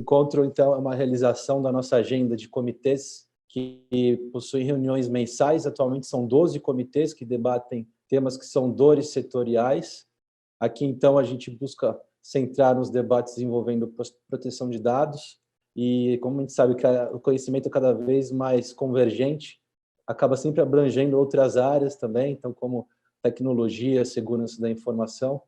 encontro, então, é uma realização da nossa agenda de comitês que possuem reuniões mensais. Atualmente são 12 comitês que debatem temas que são dores setoriais. Aqui, então, a gente busca centrar nos debates envolvendo proteção de dados e, como a gente sabe que o conhecimento é cada vez mais convergente, acaba sempre abrangendo outras áreas também, então, como tecnologia, segurança da informação.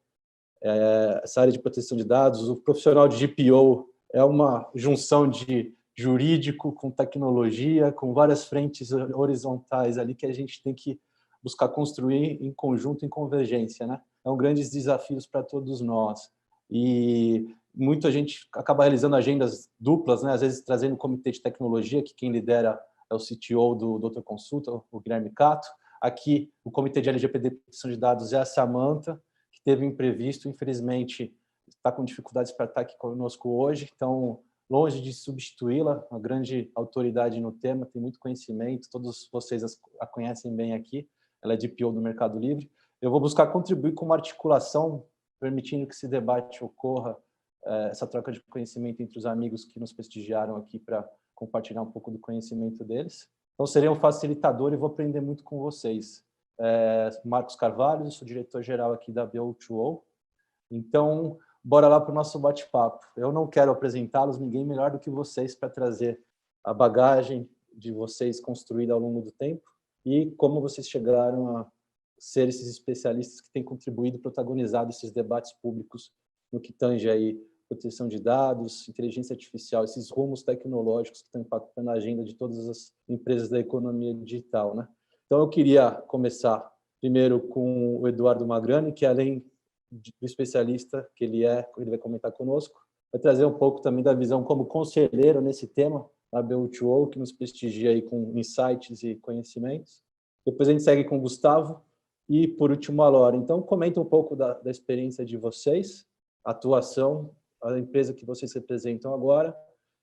Essa área de proteção de dados, o profissional de GPO é uma junção de jurídico com tecnologia, com várias frentes horizontais ali que a gente tem que buscar construir em conjunto, em convergência, né? São grandes desafios para todos nós. E muita gente acaba realizando agendas duplas, né? Às vezes trazendo o comitê de tecnologia, que quem lidera é o CTO do Doutor Consulta, o Guilherme Cato. Aqui, o comitê de LGPD proteção de dados é a Samantha, que teve um imprevisto, infelizmente, está com dificuldades para estar aqui conosco hoje, então, longe de substituí-la, uma grande autoridade no tema, tem muito conhecimento, todos vocês a conhecem bem aqui, ela é DPO do Mercado Livre. Eu vou buscar contribuir com uma articulação, permitindo que esse debate ocorra, essa troca de conhecimento entre os amigos que nos prestigiaram aqui para compartilhar um pouco do conhecimento deles. Então, serei um facilitador e vou aprender muito com vocês. Marcos Carvalho, sou diretor-geral aqui da BO2O. Então, bora lá para o nosso bate-papo. Eu não quero apresentá-los, ninguém melhor do que vocês para trazer a bagagem de vocês construída ao longo do tempo e como vocês chegaram a ser esses especialistas que têm contribuído e protagonizado esses debates públicos no que tange aí proteção de dados, inteligência artificial, esses rumos tecnológicos que estão impactando a agenda de todas as empresas da economia digital, né? Então, eu queria começar primeiro com o Eduardo Magrani, que além do especialista que ele vai comentar conosco, vai trazer um pouco também da visão como conselheiro nesse tema, na BO2O, que nos prestigia aí com insights e conhecimentos. Depois a gente segue com o Gustavo e, por último, a Laura. Então, comenta um pouco da experiência de vocês, a atuação, a empresa que vocês representam agora.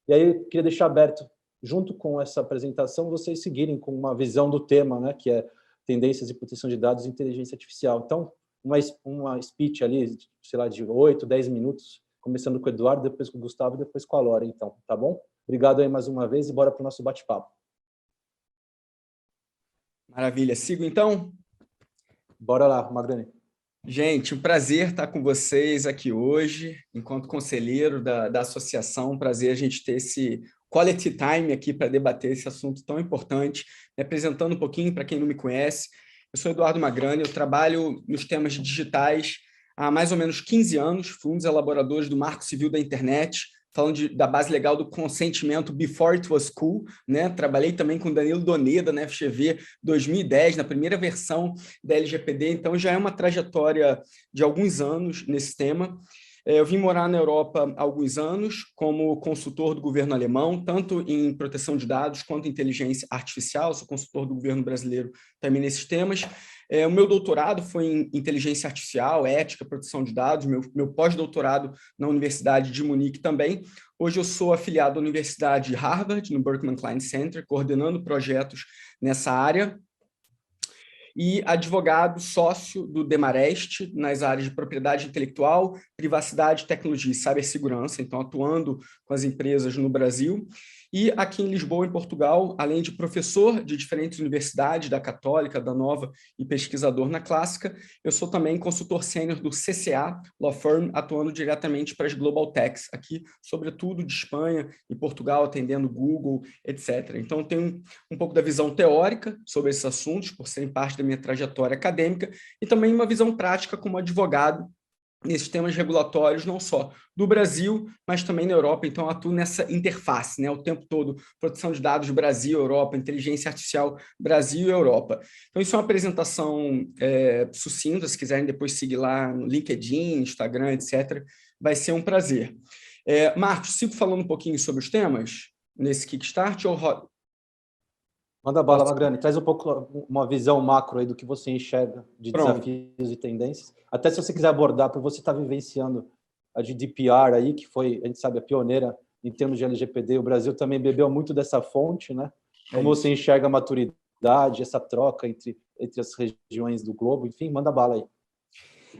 E aí eu queria deixar aberto, junto com essa apresentação, vocês seguirem com uma visão do tema, né, que é tendências de proteção de dados e inteligência artificial. Então, uma speech ali, sei lá, de 8, 10 minutos, começando com o Eduardo, depois com o Gustavo, depois com a Laura, então, tá bom? Obrigado aí mais uma vez e bora para o nosso bate-papo. Maravilha. Sigo, então? Bora lá, Magrani. Gente, um prazer estar com vocês aqui hoje, enquanto conselheiro da associação. Um prazer a gente ter esse quality time aqui para debater esse assunto tão importante. Me apresentando um pouquinho para quem não me conhece, eu sou Eduardo Magrani, eu trabalho nos temas digitais há mais ou menos 15 anos, fui um dos elaboradores do Marco Civil da Internet, falando da base legal do consentimento before it was cool, né? Trabalhei também com Danilo Doneda na FGV 2010, na primeira versão da LGPD, então já é uma trajetória de alguns anos nesse tema. Eu vim morar na Europa há alguns anos como consultor do governo alemão, tanto em proteção de dados quanto em inteligência artificial, sou consultor do governo brasileiro também nesses temas. O meu doutorado foi em inteligência artificial, ética, proteção de dados, meu pós-doutorado na Universidade de Munique também. Hoje eu sou afiliado à Universidade de Harvard, no Berkman Klein Center, coordenando projetos nessa área, e advogado sócio do Demarest nas áreas de propriedade intelectual, privacidade, tecnologia e cibersegurança, então atuando com as empresas no Brasil. E aqui em Lisboa, em Portugal, além de professor de diferentes universidades, da Católica, da Nova e pesquisador na Clássica, eu sou também consultor sênior do CCA Law Firm, atuando diretamente para as Global Techs, aqui, sobretudo de Espanha e Portugal, atendendo Google, etc. Então, eu tenho um pouco da visão teórica sobre esses assuntos, por serem parte da minha trajetória acadêmica, e também uma visão prática como advogado nesses temas regulatórios, não só do Brasil, mas também na Europa. Então, eu atuo nessa interface, né, o tempo todo, proteção de dados Brasil, Europa, inteligência artificial Brasil e Europa. Então, isso é uma apresentação sucinta, se quiserem depois seguir lá no LinkedIn, Instagram, etc., vai ser um prazer. Marcos, sigo falando um pouquinho sobre os temas nesse Kickstart ou... Manda bala, Magrani. Traz um pouco uma visão macro aí do que você enxerga de desafios e tendências. Até se você quiser abordar, por você estar vivenciando a GDPR aí, que foi, a gente sabe, a pioneira em termos de LGPD. O Brasil também bebeu muito dessa fonte, né? Como você enxerga a maturidade, essa troca entre as regiões do globo? Enfim, manda bala aí.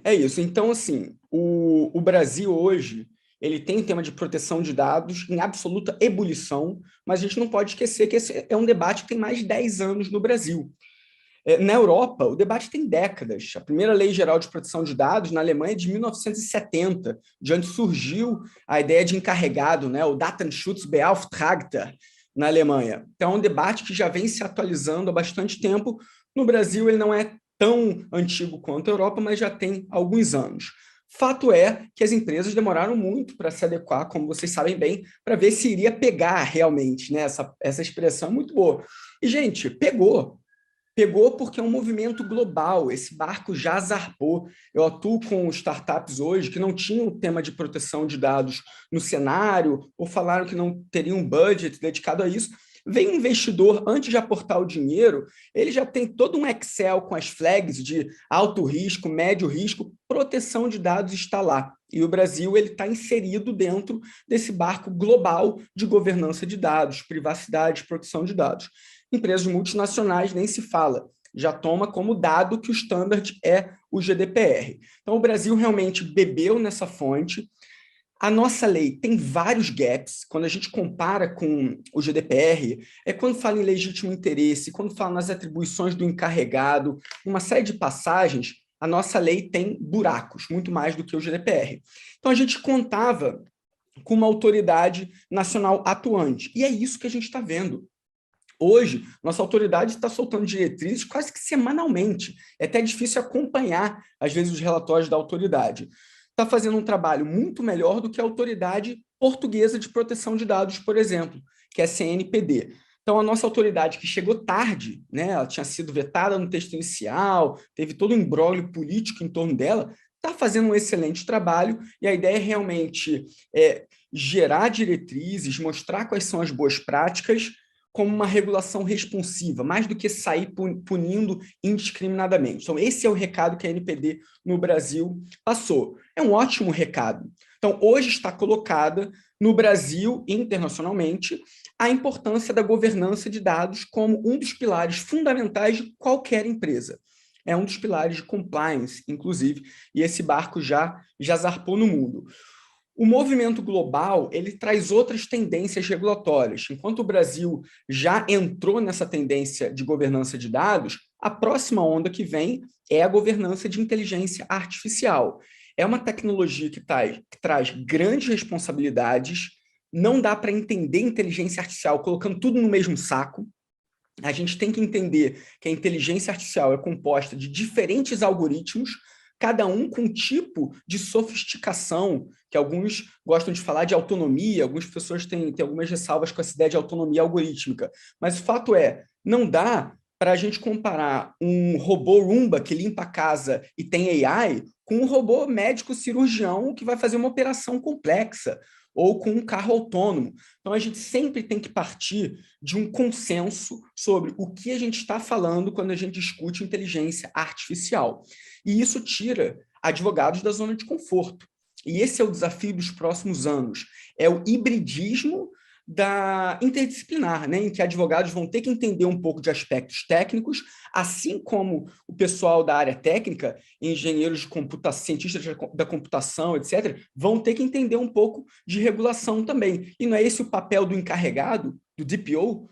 É isso. Então, assim, o Brasil hoje ele tem tema de proteção de dados em absoluta ebulição, mas a gente não pode esquecer que esse é um debate que tem mais de 10 anos no Brasil. Na Europa, o debate tem décadas. A primeira Lei Geral de Proteção de Dados, na Alemanha, é de 1970, de onde surgiu a ideia de encarregado, né, o Datenschutzbeauftragter, na Alemanha. Então, é um debate que já vem se atualizando há bastante tempo. No Brasil, ele não é tão antigo quanto a Europa, mas já tem alguns anos. Fato é que as empresas demoraram muito para se adequar, como vocês sabem bem, para ver se iria pegar realmente, né? Essa expressão é muito boa. E, gente, pegou. Pegou porque é um movimento global, esse barco já zarpou. Eu atuo com startups hoje que não tinham tema de proteção de dados no cenário, ou falaram que não teriam um budget dedicado a isso. Vem um investidor, antes de aportar o dinheiro, ele já tem todo um Excel com as flags de alto risco, médio risco, proteção de dados está lá. E o Brasil está inserido dentro desse barco global de governança de dados, privacidade e proteção de dados. Empresas multinacionais nem se fala, já toma como dado que o standard é o GDPR. Então, o Brasil realmente bebeu nessa fonte. A nossa lei tem vários gaps. Quando a gente compara com o GDPR, é quando fala em legítimo interesse, quando fala nas atribuições do encarregado, uma série de passagens, a nossa lei tem buracos, muito mais do que o GDPR. Então, a gente contava com uma autoridade nacional atuante. E é isso que a gente está vendo. Hoje, nossa autoridade está soltando diretrizes quase que semanalmente. É até difícil acompanhar, às vezes, os relatórios da autoridade. Está fazendo um trabalho muito melhor do que a autoridade portuguesa de proteção de dados, por exemplo, que é a CNPD. Então, a nossa autoridade, que chegou tarde, né, ela tinha sido vetada no texto inicial, teve todo um imbróglio político em torno dela, está fazendo um excelente trabalho, e a ideia é realmente gerar diretrizes, mostrar quais são as boas práticas, como uma regulação responsiva, mais do que sair punindo indiscriminadamente. Então, esse é o recado que a NPD no Brasil passou. É um ótimo recado. Então, hoje está colocada no Brasil e internacionalmente a importância da governança de dados como um dos pilares fundamentais de qualquer empresa. É um dos pilares de compliance, inclusive, e esse barco já zarpou no mundo. O movimento global, ele traz outras tendências regulatórias. Enquanto o Brasil já entrou nessa tendência de governança de dados, a próxima onda que vem é a governança de inteligência artificial. É uma tecnologia que traz grandes responsabilidades, não dá para entender inteligência artificial colocando tudo no mesmo saco. A gente tem que entender que a inteligência artificial é composta de diferentes algoritmos, cada um com um tipo de sofisticação, que alguns gostam de falar de autonomia, algumas pessoas têm algumas ressalvas com essa ideia de autonomia algorítmica. Mas o fato é, não dá para a gente comparar um robô Roomba que limpa a casa e tem AI com um robô médico cirurgião que vai fazer uma operação complexa, ou com um carro autônomo. Então, a gente sempre tem que partir de um consenso sobre o que a gente está falando quando a gente discute inteligência artificial. E isso tira advogados da zona de conforto. E esse é o desafio dos próximos anos. É o hibridismo da interdisciplinar, né, em que advogados vão ter que entender um pouco de aspectos técnicos, assim como o pessoal da área técnica, engenheiros de computação, cientistas da computação, etc., vão ter que entender um pouco de regulação também. E não é esse o papel do encarregado, do DPO?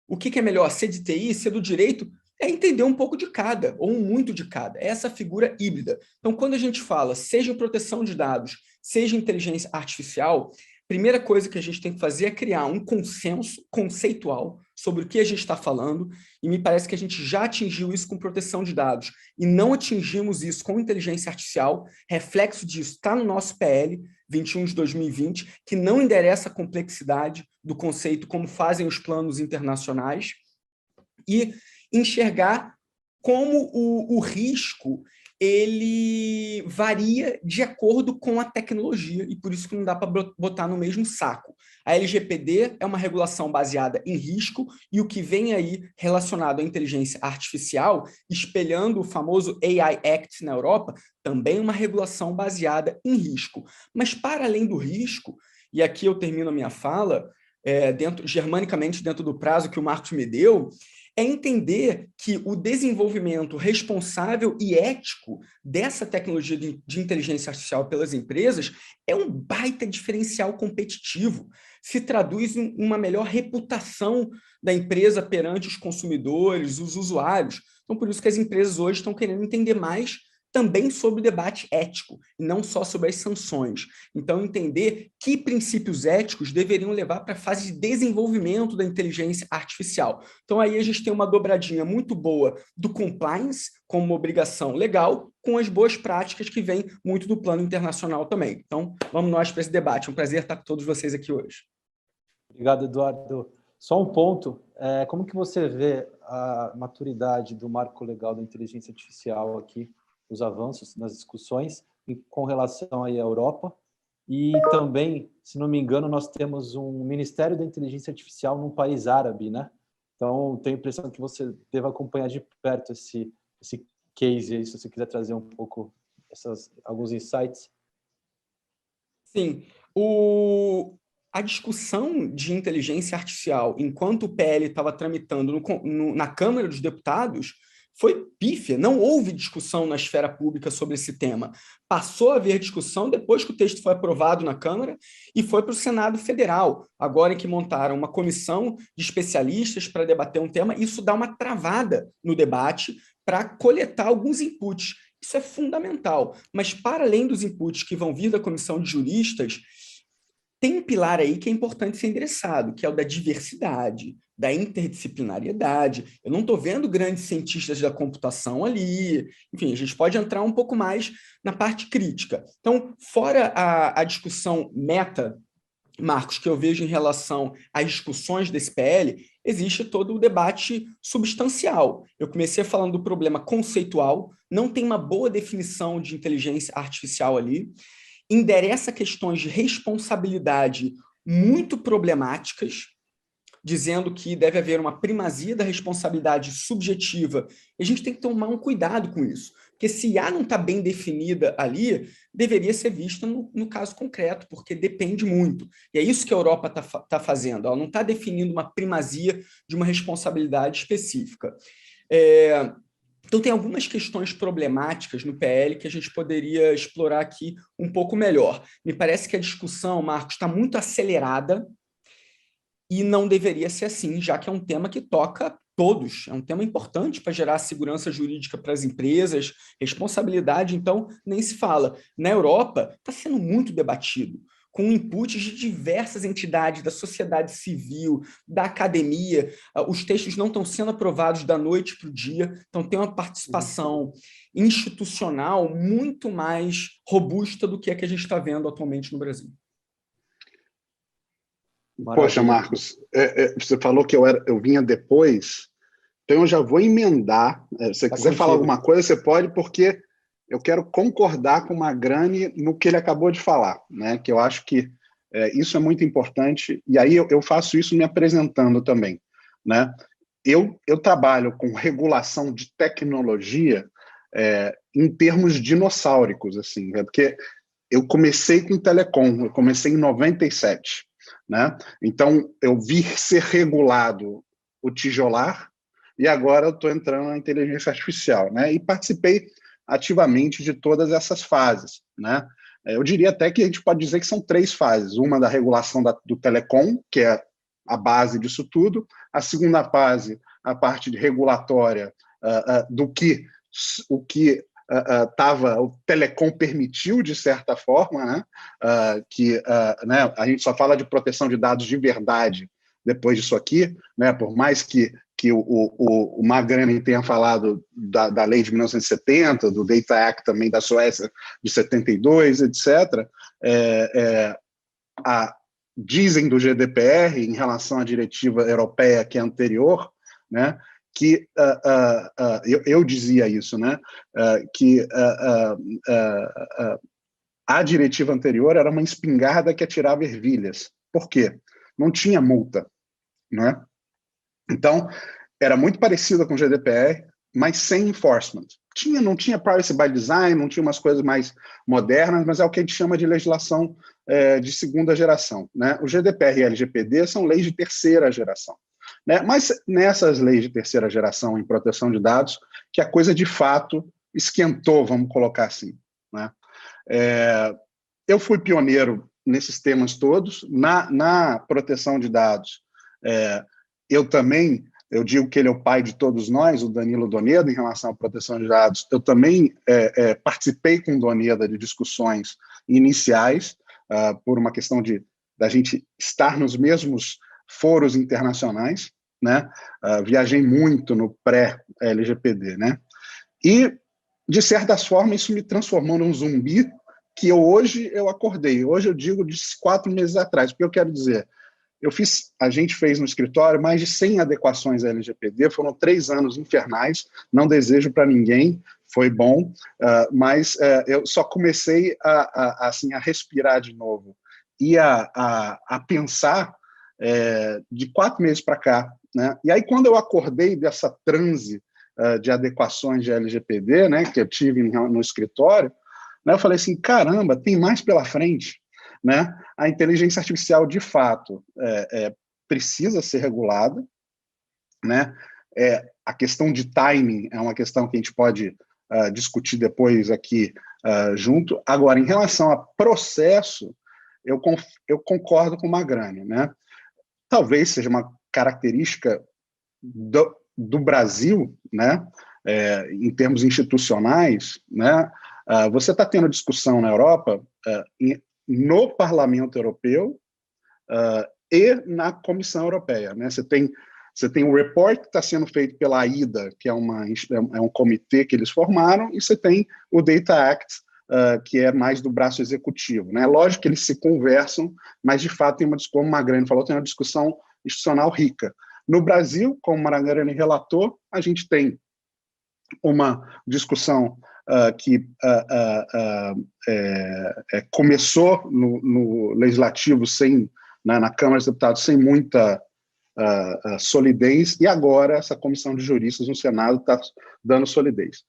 O que é melhor, ser de TI, ser do direito? É entender um pouco de cada, ou um muito de cada. É essa figura híbrida. Então, quando a gente fala, seja proteção de dados, seja inteligência artificial, primeira coisa que a gente tem que fazer é criar um consenso conceitual sobre o que a gente está falando, e me parece que a gente já atingiu isso com proteção de dados, e não atingimos isso com inteligência artificial. Reflexo disso está no nosso PL 21 de 2020, que não endereça a complexidade do conceito como fazem os planos internacionais, e enxergar como o risco ele varia de acordo com a tecnologia, e por isso que não dá para botar no mesmo saco. A LGPD é uma regulação baseada em risco, e o que vem aí relacionado à inteligência artificial, espelhando o famoso AI Act na Europa, também uma regulação baseada em risco. Mas para além do risco, e aqui eu termino a minha fala, germanicamente dentro do prazo que o Marcos me deu, é entender que o desenvolvimento responsável e ético dessa tecnologia de inteligência artificial pelas empresas é um baita diferencial competitivo, se traduz em uma melhor reputação da empresa perante os consumidores, os usuários. Então, por isso que as empresas hoje estão querendo entender mais também sobre o debate ético, e não só sobre as sanções. Então, entender que princípios éticos deveriam levar para a fase de desenvolvimento da inteligência artificial. Então, aí a gente tem uma dobradinha muito boa do compliance, como uma obrigação legal, com as boas práticas que vêm muito do plano internacional também. Então, vamos nós para esse debate. É um prazer estar com todos vocês aqui hoje. Obrigado, Eduardo. Só um ponto, como que você vê a maturidade do marco legal da inteligência artificial aqui, os avanços nas discussões com relação aí à Europa? E também, se não me engano, nós temos um Ministério da Inteligência Artificial num país árabe, né? Então, tenho a impressão que você deve acompanhar de perto esse case aí, se você quiser trazer um pouco alguns insights. Sim, a discussão de inteligência artificial, enquanto o PL estava tramitando na Câmara dos Deputados, foi pífia, não houve discussão na esfera pública sobre esse tema. Passou a haver discussão depois que o texto foi aprovado na Câmara e foi para o Senado Federal, agora em que montaram uma comissão de especialistas para debater um tema. Isso dá uma travada no debate para coletar alguns inputs. Isso é fundamental, mas para além dos inputs que vão vir da comissão de juristas, tem um pilar aí que é importante ser endereçado, que é o da diversidade, da interdisciplinariedade. Eu não estou vendo grandes cientistas da computação ali. Enfim, a gente pode entrar um pouco mais na parte crítica. Então, fora a discussão meta, Marcos, que eu vejo em relação às discussões desse PL, existe todo o debate substancial. Eu comecei falando do problema conceitual, não tem uma boa definição de inteligência artificial ali, endereça questões de responsabilidade muito problemáticas, dizendo que deve haver uma primazia da responsabilidade subjetiva. E a gente tem que tomar um cuidado com isso, porque se A não está bem definida ali, deveria ser vista no caso concreto, porque depende muito. E é isso que a Europa tá fazendo, ela não está definindo uma primazia de uma responsabilidade específica. Então, tem algumas questões problemáticas no PL que a gente poderia explorar aqui um pouco melhor. Me parece que a discussão, Marcos, está muito acelerada e não deveria ser assim, já que é um tema que toca todos. É um tema importante para gerar segurança jurídica para as empresas, responsabilidade, então, nem se fala. Na Europa, está sendo muito debatido, com inputs de diversas entidades da sociedade civil, da academia. Os textos não estão sendo aprovados da noite para o dia, então tem uma participação institucional muito mais robusta do que a gente está vendo atualmente no Brasil. Maravilha. Poxa, Marcos, você falou que eu vinha depois, então eu já vou emendar. Se você quiser falar alguma coisa, você pode, porque eu quero concordar com o Magrani no que ele acabou de falar, né? Que eu acho que isso é muito importante, e aí eu faço isso me apresentando também, né? Eu trabalho com regulação de tecnologia em termos dinossáuricos, assim, porque eu comecei com telecom, eu comecei em 97, né? Então, eu vi ser regulado o tijolar, e agora eu estou entrando na inteligência artificial, né? E participei ativamente de todas essas fases, né? Eu diria até que a gente pode dizer que são 3 fases. Uma da regulação do telecom, que é a base disso tudo. A segunda fase, a parte de regulatória do que o telecom permitiu, de certa forma, né? Né, a gente só fala de proteção de dados de verdade depois disso aqui, né? Por mais que o Magrani tenha falado da lei de 1970, do Data Act também da Suécia de 72, etc., dizem do GDPR, em relação à diretiva europeia que é anterior, né, que eu dizia isso, né, que a diretiva anterior era uma espingarda que atirava ervilhas. Por quê? Não tinha multa, né? Então, era muito parecida com o GDPR, mas sem enforcement. Não tinha privacy by design, não tinha umas coisas mais modernas, mas é o que a gente chama de legislação de segunda geração, né? O GDPR e a LGPD são leis de terceira geração. né? Mas nessas leis de terceira geração em proteção de dados, que a coisa de fato esquentou, vamos colocar assim, né? Eu fui pioneiro nesses temas todos, na proteção de dados. Eu digo que ele é o pai de todos nós, o Danilo Doneda, em relação à proteção de dados. Eu também participei com o Doneda de discussões iniciais, por uma questão da gente estar nos mesmos foros internacionais, né? Viajei muito no pré-LGPD, né? E, de certas formas, isso me transformou num zumbi que hoje eu acordei. Hoje eu digo de 4 meses atrás. O que eu quero dizer? A gente fez no escritório mais de 100 adequações à LGPD, foram 3 anos infernais, não desejo para ninguém, foi bom, mas eu só comecei assim, a respirar de novo e a pensar de 4 meses para cá, né? E aí, quando eu acordei dessa transe de adequações de LGPD, né, que eu tive no escritório, né, eu falei assim, caramba, tem mais pela frente, né? A inteligência artificial, de fato, precisa ser regulada, né? A questão de timing é uma questão que a gente pode discutir depois aqui junto. Agora, em relação a processo, eu concordo com o Magrani, né? Talvez seja uma característica do Brasil, né? Em termos institucionais, né? Você está tendo discussão na Europa no Parlamento Europeu e na Comissão Europeia, né? Você tem um report que está sendo feito pela AIDA, que é um comitê que eles formaram, e você tem o Data Act, que é mais do braço executivo, né? Lógico que eles se conversam, mas de fato tem como o Magrani falou, tem uma discussão institucional rica. No Brasil, como o Magrani relatou, a gente tem uma discussão que começou no Legislativo, na Câmara dos Deputados, sem muita solidez, e agora essa comissão de juristas no Senado está dando solidez.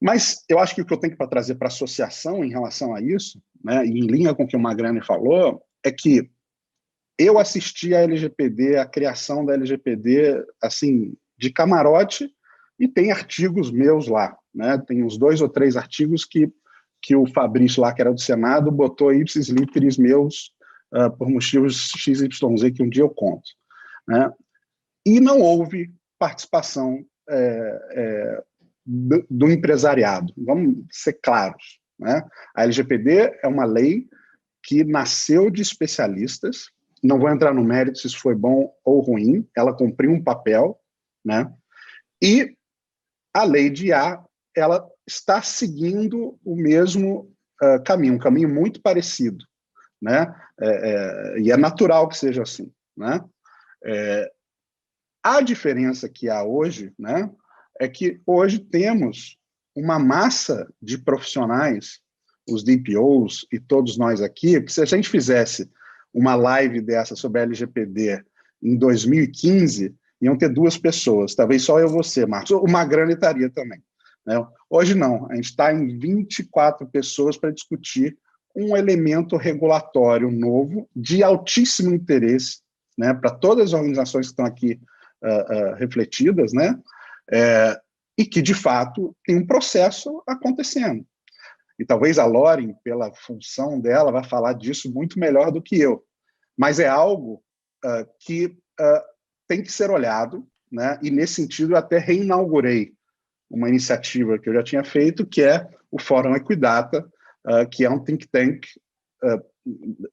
Mas eu acho que o que eu tenho para trazer para a associação em relação a isso, né, e em linha com o que o Magrani falou, é que eu assisti a LGPD, a criação da LGPD, assim, de camarote, e tem artigos meus lá, né? Tem uns 2 ou 3 artigos que o Fabrício lá, que era do Senado, botou ipsis literis meus por motivos XYZ que um dia eu conto, né? E não houve participação do empresariado. Vamos ser claros, né? A LGPD é uma lei que nasceu de especialistas, não vou entrar no mérito se isso foi bom ou ruim, ela cumpriu um papel, né? E a lei de IA, ela está seguindo o mesmo caminho, um caminho muito parecido, né? E é natural que seja assim, né? A diferença que há hoje, né, é que hoje temos uma massa de profissionais, os DPOs e todos nós aqui, que se a gente fizesse uma live dessa sobre a LGPD em 2015, iam ter 2 pessoas, talvez só eu e você, Marcos. O Magrani estaria também, né? Hoje não, a gente está em 24 pessoas para discutir um elemento regulatório novo de altíssimo interesse, né, para todas as organizações que estão aqui refletidas, né, e que, de fato, tem um processo acontecendo. E talvez a Loren, pela função dela, vai falar disso muito melhor do que eu. Mas é algo que tem que ser olhado, né? E, nesse sentido, eu até reinaugurei uma iniciativa que eu já tinha feito, que é o Fórum Equidata, que é um think tank,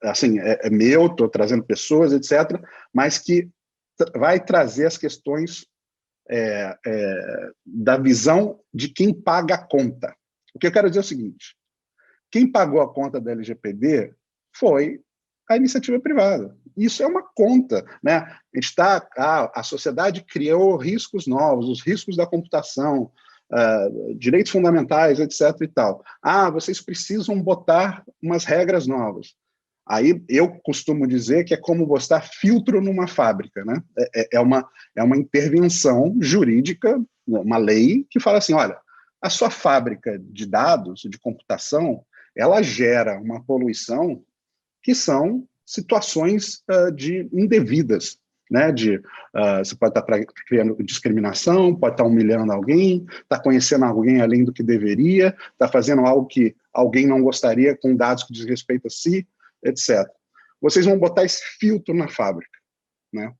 assim, é meu, estou trazendo pessoas, etc., mas que vai trazer as questões da visão de quem paga a conta. O que eu quero dizer é o seguinte: quem pagou a conta da LGPD foi a iniciativa privada. Isso é uma conta, né? A sociedade criou riscos novos, os riscos da computação, direitos fundamentais, etc. e tal. Vocês precisam botar umas regras novas. Aí eu costumo dizer que é como botar filtro numa fábrica, né? É uma intervenção jurídica, uma lei que fala assim, olha, a sua fábrica de dados, de computação, ela gera uma poluição que são situações indevidas, né? Você pode estar criando discriminação, pode estar humilhando alguém, está conhecendo alguém além do que deveria, está fazendo algo que alguém não gostaria com dados que diz respeito a si, etc. Vocês vão botar esse filtro na fábrica, né?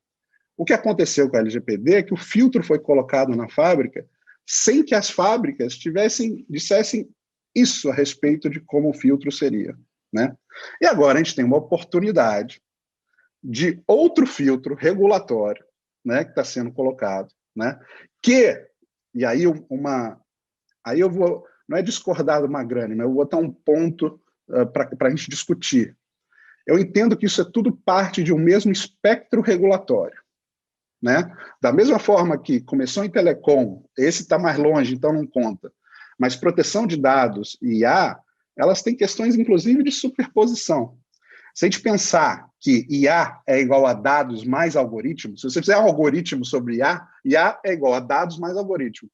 O que aconteceu com a LGPD é que o filtro foi colocado na fábrica sem que as fábricas dissessem isso a respeito de como o filtro seria, né? E agora a gente tem uma oportunidade de outro filtro regulatório, né, que está sendo colocado, né, e aí aí eu vou, não é discordar do Magrani, mas eu vou botar um ponto para a gente discutir. Eu entendo que isso é tudo parte de um mesmo espectro regulatório, né? Da mesma forma que começou em telecom, esse está mais longe, então não conta, mas proteção de dados e IA, elas têm questões, inclusive, de superposição. Se a gente pensar que IA é igual a dados mais algoritmos, se você fizer um algoritmo sobre IA, IA é igual a dados mais algoritmo.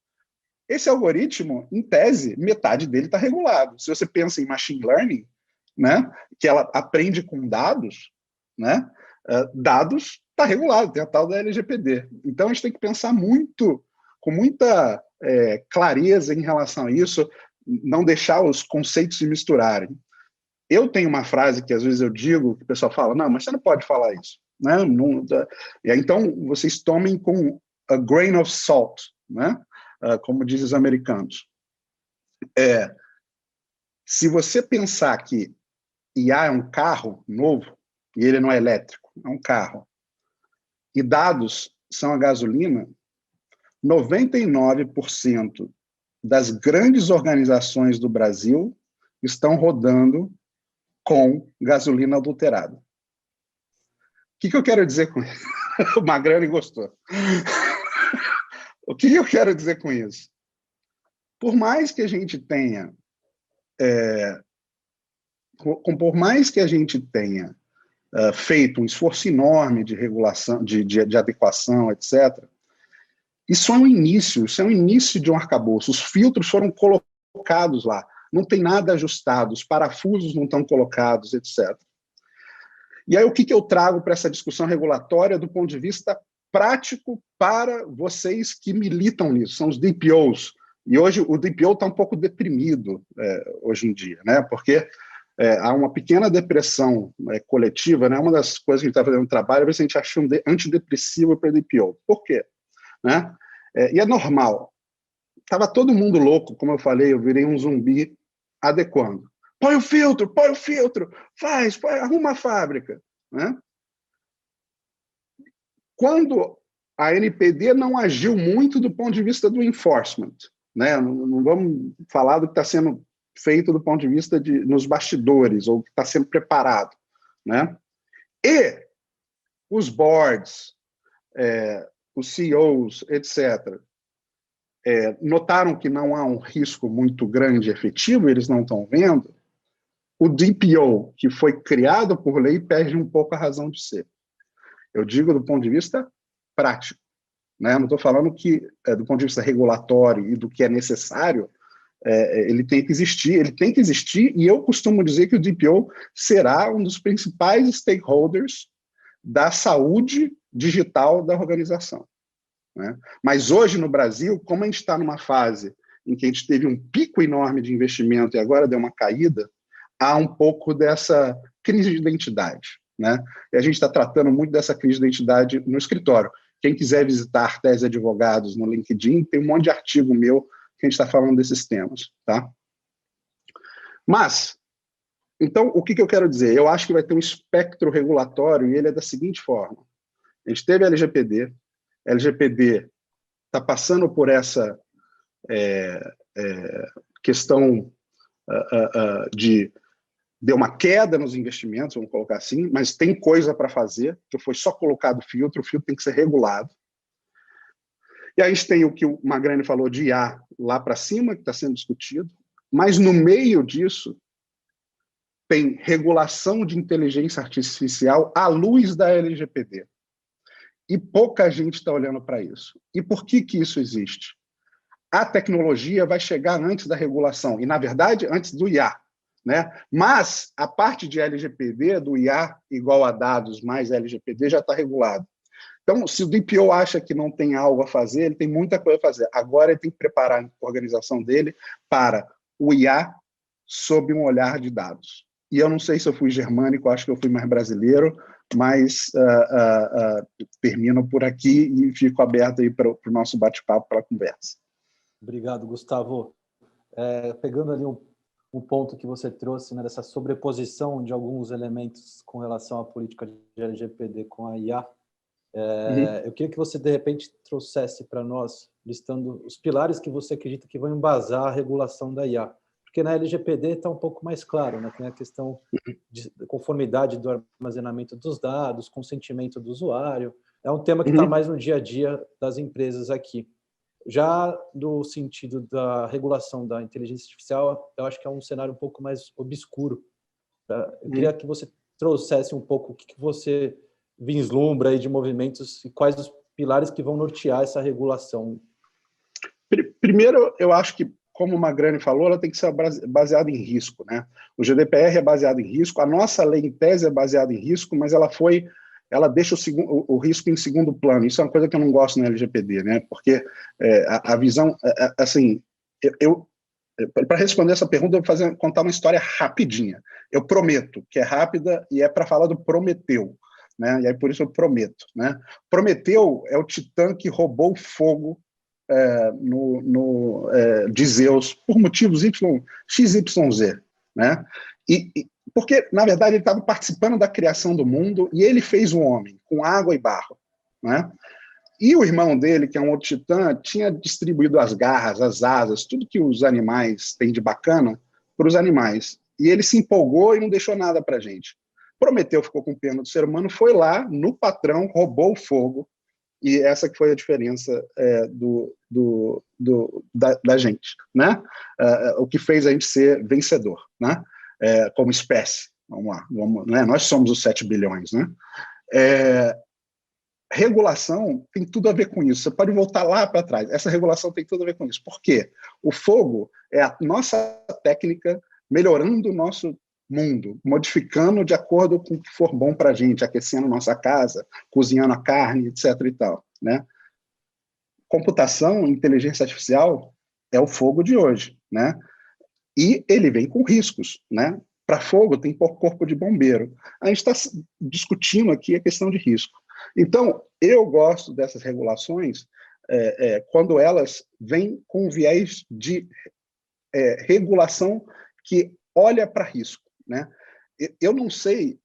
Esse algoritmo, em tese, metade dele está regulado. Se você pensa em machine learning, né, que ela aprende com dados, né, dados está regulado, tem a tal da LGPD. Então, a gente tem que pensar com muita clareza em relação a isso, não deixar os conceitos se misturarem. Eu tenho uma frase que às vezes eu digo, que o pessoal fala, não, mas você não pode falar isso, né? Então, vocês tomem com a grain of salt, né? Como dizem os americanos. Se você pensar que IA é um carro novo, e ele não é elétrico, é um carro, e dados são a gasolina, 99% das grandes organizações do Brasil estão rodando com gasolina adulterada. O que eu quero dizer com isso? O Magrani gostou. O que eu quero dizer com isso? Por mais que a gente tenha feito um esforço enorme de regulação, de adequação, etc., isso é um início de um arcabouço. Os filtros foram colocados lá, não tem nada ajustado, os parafusos não estão colocados, etc. E aí o que eu trago para essa discussão regulatória do ponto de vista prático para vocês que militam nisso? São os DPOs. E hoje o DPO está um pouco deprimido hoje em dia, né? Porque há uma pequena depressão coletiva, né? Uma das coisas que a gente está fazendo no trabalho é ver se a gente acha um antidepressivo para DPO. Por quê? Né? E é normal. Estava todo mundo louco, como eu falei, eu virei um zumbi adequando. Põe o filtro, arruma a fábrica. Né? Quando a NPD não agiu muito do ponto de vista do enforcement, né? Não vamos falar do que está sendo feito do ponto de vista nos bastidores, ou que está sendo preparado. Né? E os boards, os CEOs, etc., notaram que não há um risco muito grande e efetivo, eles não estão vendo, o DPO, que foi criado por lei, perde um pouco a razão de ser. Eu digo do ponto de vista prático. Né? Não estou falando que, do ponto de vista regulatório e do que é necessário, ele tem que existir, e eu costumo dizer que o DPO será um dos principais stakeholders da saúde digital da organização. Né? Mas hoje, no Brasil, como a gente está numa fase em que a gente teve um pico enorme de investimento e agora deu uma caída, há um pouco dessa crise de identidade. Né? E a gente está tratando muito dessa crise de identidade no escritório. Quem quiser visitar Tese Advogados no LinkedIn, tem um monte de artigo meu que a gente está falando desses temas. Tá? Mas, então, o que eu quero dizer? Eu acho que vai ter um espectro regulatório e ele é da seguinte forma. A gente teve a LGPD está passando por essa questão de deu uma queda nos investimentos, vamos colocar assim, mas tem coisa para fazer, que foi só colocado o filtro tem que ser regulado. E aí a gente tem o que o Magrani falou de IA lá para cima, que está sendo discutido, mas no meio disso tem regulação de inteligência artificial à luz da LGPD. E pouca gente está olhando para isso. E por que isso existe? A tecnologia vai chegar antes da regulação, e, na verdade, antes do IA. Né? Mas a parte de LGPD, do IA igual a dados mais LGPD, já está regulado. Então, se o DPO acha que não tem algo a fazer, ele tem muita coisa a fazer. Agora ele tem que preparar a organização dele para o IA sob um olhar de dados. E eu não sei se eu fui germânico, acho que eu fui mais brasileiro, mas termino por aqui e fico aberto aí para o nosso bate-papo, para a conversa. Obrigado, Gustavo. Pegando ali um ponto que você trouxe, né, dessa sobreposição de alguns elementos com relação à política de LGPD com a IA, eu queria que você, de repente, trouxesse para nós, listando os pilares que você acredita que vão embasar a regulação da IA. Porque na LGPD está um pouco mais claro, né? Tem a questão de conformidade do armazenamento dos dados, consentimento do usuário. É um tema que está mais no dia a dia das empresas aqui. Já no sentido da regulação da inteligência artificial, eu acho que é um cenário um pouco mais obscuro. Eu queria que você trouxesse um pouco o que você vislumbra aí de movimentos e quais os pilares que vão nortear essa regulação. Primeiro, eu acho que, como o Magrani falou, ela tem que ser baseada em risco, né? O GDPR é baseado em risco, a nossa lei em tese é baseada em risco, mas ela deixa o risco em segundo plano. Isso é uma coisa que eu não gosto na LGPD, né? Porque a visão, assim, para responder essa pergunta, eu vou contar uma história rapidinha. Eu prometo que é rápida e é para falar do Prometeu, né? E aí por isso eu prometo, né? Prometeu é o titã que roubou fogo de Zeus por motivos XYZ, né? Porque, na verdade, ele estava participando da criação do mundo e ele fez o homem com água e barro, né? E o irmão dele, que é um outro titã, tinha distribuído as garras, as asas, tudo que os animais têm de bacana para os animais. E ele se empolgou e não deixou nada para a gente. Prometeu, ficou com pena do ser humano, foi lá no patrão, roubou o fogo, e essa que foi a diferença da gente, né? O que fez a gente ser vencedor, né? Como espécie. Vamos lá, né? Nós somos os 7 bilhões, né? Regulação tem tudo a ver com isso. Você pode voltar lá para trás. Essa regulação tem tudo a ver com isso. Por quê? O fogo é a nossa técnica melhorando o nosso mundo, modificando de acordo com o que for bom para a gente, aquecendo nossa casa, cozinhando a carne, etc. e tal, né? Computação, inteligência artificial é o fogo de hoje, né? E ele vem com riscos, né? Para fogo tem corpo de bombeiro. A gente está discutindo aqui a questão de risco. Então, eu gosto dessas regulações quando elas vêm com viés de regulação que olha para risco, né? Eu não sei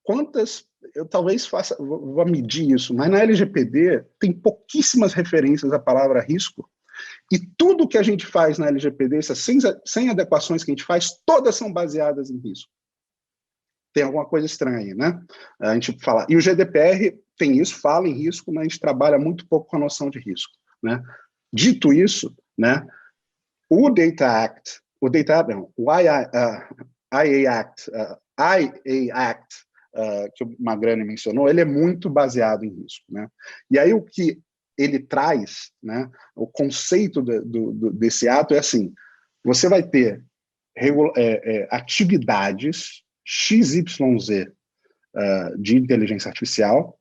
quantas, eu talvez vou medir isso, mas na LGPD tem pouquíssimas referências à palavra risco, e tudo que a gente faz na LGPD, essas 100 adequações que a gente faz, todas são baseadas em risco. Tem alguma coisa estranha aí, né? A gente fala, e o GDPR tem isso, fala em risco, mas a gente trabalha muito pouco com a noção de risco, né? Dito isso, né, o IA Act, que o Magrani mencionou, ele é muito baseado em risco, né? E aí o que ele traz, né, o conceito desse ato é assim: você vai ter atividades XYZ de inteligência artificial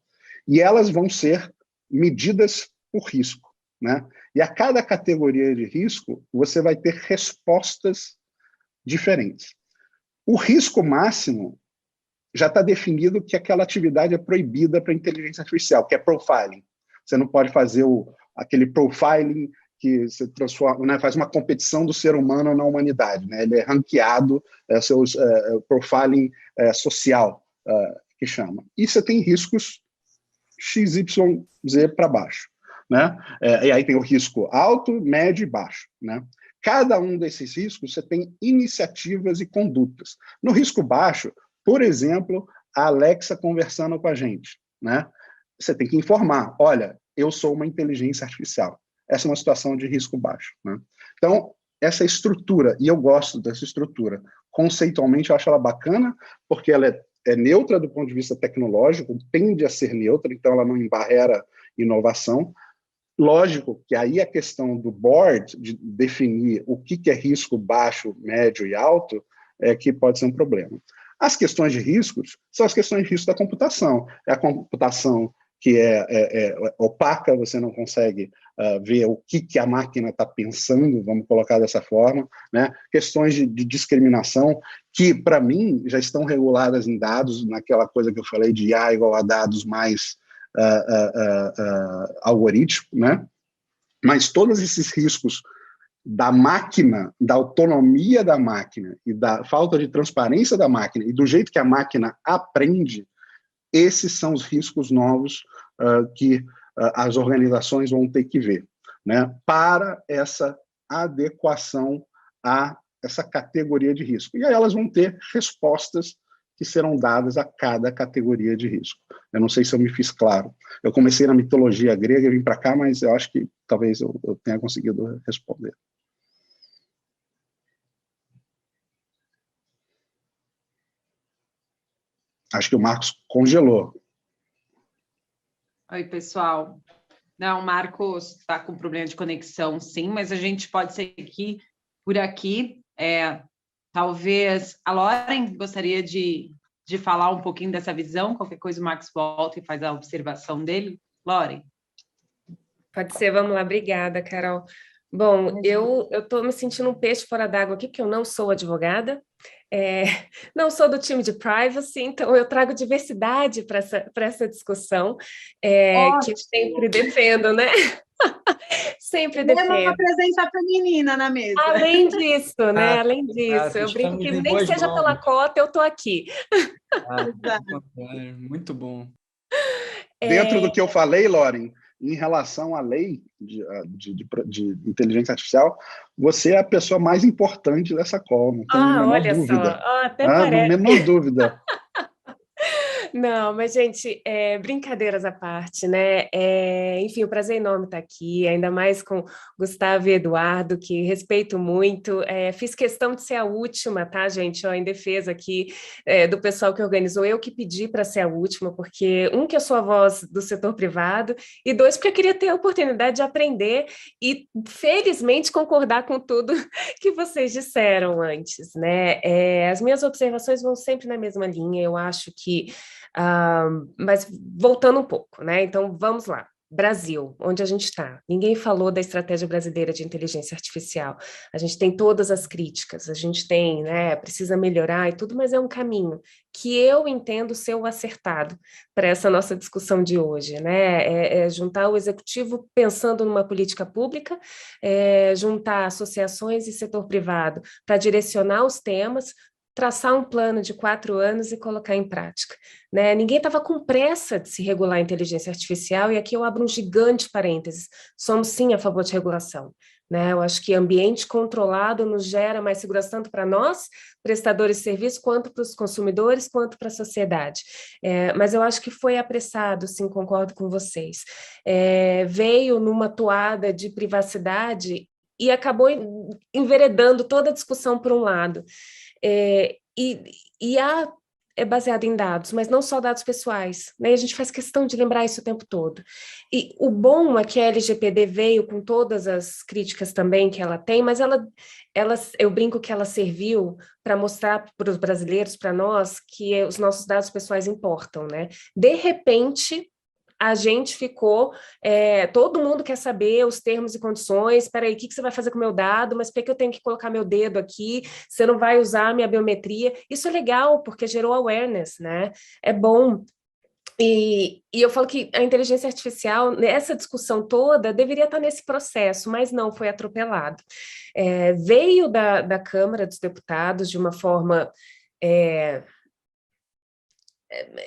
e elas vão ser medidas por risco, né? E a cada categoria de risco, você vai ter respostas diferentes. O risco máximo já está definido que aquela atividade é proibida para a inteligência artificial, que é profiling. Você não pode fazer aquele profiling que você transforma, né, faz uma competição do ser humano na humanidade, né? Ele é ranqueado, profiling social, que chama. E você tem riscos XYZ para baixo, né? E aí tem o risco alto, médio e baixo, né? Cada um desses riscos você tem iniciativas e condutas. No risco baixo, por exemplo, a Alexa conversando com a gente, né? Você tem que informar, olha, eu sou uma inteligência artificial. Essa é uma situação de risco baixo, né? Então, essa estrutura, e eu gosto dessa estrutura, conceitualmente eu acho ela bacana, porque ela é neutra do ponto de vista tecnológico, tende a ser neutra, então ela não embarrera inovação. Lógico que aí a questão do board, de definir o que é risco baixo, médio e alto, é que pode ser um problema. As questões de riscos são as questões de risco da computação. É a computação que é opaca, você não consegue ver o que a máquina está pensando, vamos colocar dessa forma, né? Questões de discriminação, que, para mim, já estão reguladas em dados, naquela coisa que eu falei de A igual a dados mais algoritmo, né? Mas todos esses riscos da máquina, da autonomia da máquina e da falta de transparência da máquina e do jeito que a máquina aprende, esses são os riscos novos que as organizações vão ter que ver, né, para essa adequação a essa categoria de risco. E aí elas vão ter respostas que serão dadas a cada categoria de risco. Eu não sei se eu me fiz claro. Eu comecei na mitologia grega e vim para cá, mas eu acho que talvez eu tenha conseguido responder. Acho que o Marcos congelou. Oi, pessoal. Não, o Marcos está com problema de conexão, sim, mas a gente pode seguir por aqui. Talvez a Lauren gostaria de falar um pouquinho dessa visão, qualquer coisa o Marcos volta e faz a observação dele. Lauren. Pode ser, vamos lá, obrigada, Carol. Bom, eu estou me sentindo um peixe fora d'água aqui, porque eu não sou advogada, não sou do time de privacy, então eu trago diversidade para essa discussão, que eu sempre defendo, né? Sempre defendo. Temos uma presença feminina na mesa. Além disso, né? Além disso, eu brinco que nem que seja pela cota, eu estou aqui. Muito bom. Dentro do que eu falei, Lauren, em relação à lei de inteligência artificial, você é a pessoa mais importante dessa call, não tem a menor dúvida. Até parece. Não menor dúvida. Não, mas, gente, brincadeiras à parte, né? Enfim, o prazer enorme estar aqui, ainda mais com Gustavo e Eduardo, que respeito muito. Fiz questão de ser a última, tá, gente? Ó, em defesa aqui do pessoal que organizou, eu que pedi para ser a última, porque, que eu sou a voz do setor privado, e dois, porque eu queria ter a oportunidade de aprender e, felizmente, concordar com tudo que vocês disseram antes, né? As minhas observações vão sempre na mesma linha, eu acho que mas voltando um pouco, né? Então, vamos lá. Brasil, onde a gente está. Ninguém falou da estratégia brasileira de inteligência artificial. A gente tem todas as críticas, a gente tem, né, precisa melhorar e tudo, mas é um caminho que eu entendo ser o acertado para essa nossa discussão de hoje, né? Juntar o executivo pensando numa política pública, juntar associações e setor privado para direcionar os temas, traçar um plano de 4 anos e colocar em prática, né? Ninguém estava com pressa de se regular a inteligência artificial, e aqui eu abro um gigante parênteses, somos sim a favor de regulação, né? Eu acho que ambiente controlado nos gera mais segurança tanto para nós, prestadores de serviço, quanto para os consumidores, quanto para a sociedade. Mas eu acho que foi apressado, sim, concordo com vocês. Veio numa toada de privacidade e acabou enveredando toda a discussão por um lado. É baseado em dados, mas não só dados pessoais, né? A gente faz questão de lembrar isso o tempo todo. E o bom é que a LGPD veio com todas as críticas também que ela tem, mas eu brinco que ela serviu para mostrar para os brasileiros, para nós, que os nossos dados pessoais importam, né? De repente, a gente ficou, todo mundo quer saber os termos e condições, espera aí, o que você vai fazer com o meu dado, mas por que eu tenho que colocar meu dedo aqui, você não vai usar a minha biometria? Isso é legal, porque gerou awareness, né? É bom. E eu falo que a inteligência artificial, nessa discussão toda, deveria estar nesse processo, mas não, foi atropelado. Veio da Câmara dos Deputados de uma forma...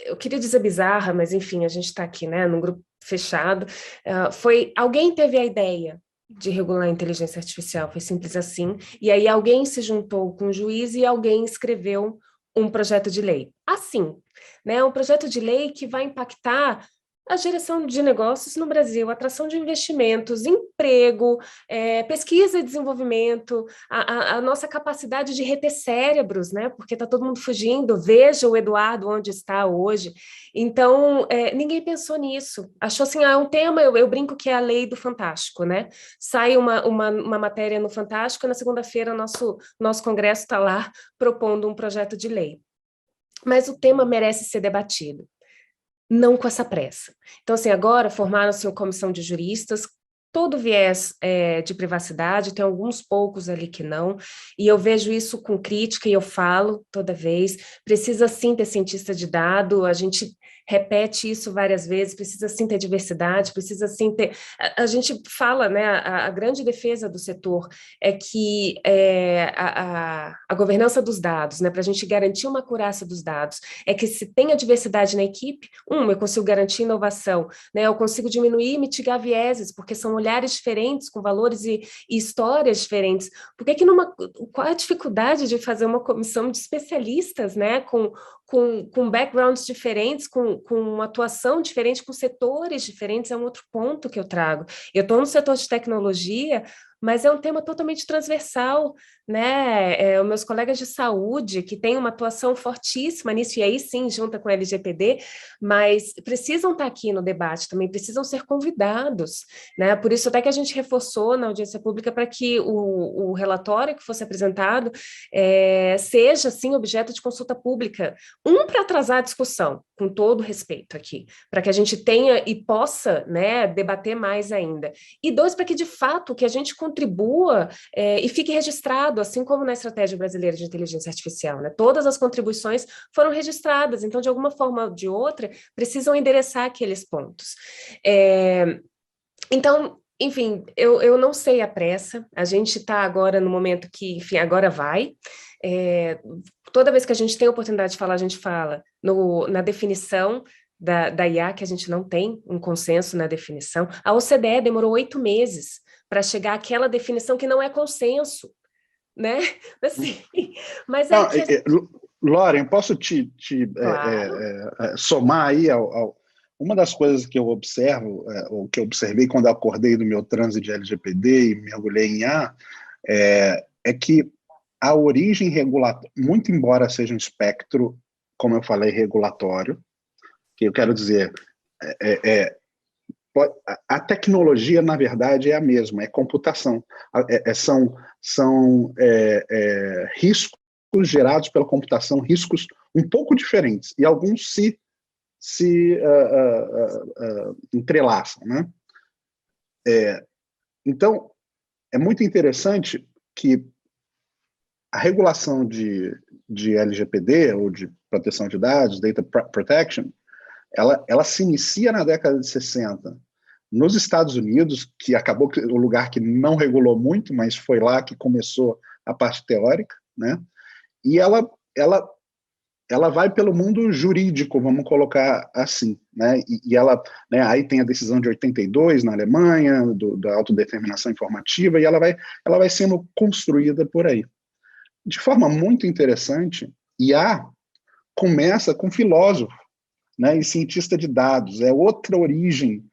eu queria dizer bizarra, mas enfim, a gente está aqui, né, num grupo fechado, alguém teve a ideia de regular a inteligência artificial, foi simples assim, e aí alguém se juntou com o juiz e alguém escreveu um projeto de lei. Assim, né, um projeto de lei que vai impactar a geração de negócios no Brasil, atração de investimentos, emprego, pesquisa e desenvolvimento, a nossa capacidade de reter cérebros, né? Porque está todo mundo fugindo, veja o Eduardo onde está hoje. Então, ninguém pensou nisso. Achou assim, é um tema, eu brinco que é a lei do Fantástico, né? Sai uma matéria no Fantástico, e na segunda-feira nosso Congresso está lá propondo um projeto de lei. Mas o tema merece ser debatido. não com essa pressa. Então, assim, agora formaram-se uma comissão de juristas, todo viés de privacidade, tem alguns poucos ali que não, e eu vejo isso com crítica e eu falo toda vez, precisa sim ter cientista de dado, a gente repete isso várias vezes, precisa sim ter diversidade, precisa sim ter... A gente fala, né, a grande defesa do setor é que a governança dos dados, né, para a gente garantir uma acurácia dos dados, é que se tenha diversidade na equipe, eu consigo garantir inovação, né, eu consigo diminuir e mitigar vieses, porque são olhares diferentes, com valores e histórias diferentes. Por que qual é a dificuldade de fazer uma comissão de especialistas, né, com backgrounds diferentes, com atuação diferente, com setores diferentes? É um outro ponto que eu trago. Eu estou no setor de tecnologia, mas é um tema totalmente transversal, né? Os meus colegas de saúde, que têm uma atuação fortíssima nisso, e aí sim, junta com a LGPD, mas precisam estar aqui no debate também, precisam ser convidados, né? Por isso até que a gente reforçou na audiência pública para que o relatório que fosse apresentado seja, sim, objeto de consulta pública, para atrasar a discussão, com todo respeito aqui, para que a gente tenha e possa, né, debater mais ainda, e dois, para que de fato que a gente contribua e fique registrado, assim como na Estratégia Brasileira de Inteligência Artificial, né? Todas as contribuições foram registradas, então, de alguma forma ou de outra, precisam endereçar aqueles pontos. Então, enfim, eu não sei a pressa, a gente está agora no momento que, enfim, agora vai. Toda vez que a gente tem a oportunidade de falar, a gente fala na definição da IA, que a gente não tem um consenso na definição. A OCDE demorou 8 meses para chegar àquela definição que não é consenso, né? Assim, mas não, é que... Lauren, posso te claro. somar aí uma das coisas que eu observo, ou que eu observei quando eu acordei do meu transe de LGPD e mergulhei em IA, é que a origem regulatória, muito embora seja um espectro, como eu falei, regulatório, que eu quero dizer, a tecnologia, na verdade, é a mesma, é computação. São riscos gerados pela computação, riscos um pouco diferentes, e alguns se entrelaçam, né? Então, é muito interessante que a regulação de LGPD, ou de proteção de dados, Data Protection, ela se inicia na década de 60, nos Estados Unidos, que acabou o lugar que não regulou muito, mas foi lá que começou a parte teórica, né? E ela vai pelo mundo jurídico, vamos colocar assim, né? E ela, né, aí tem a decisão de 82 na Alemanha, da autodeterminação informativa, e ela vai sendo construída por aí. De forma muito interessante, IA começa com filósofo, né, e cientista de dados, é outra origem,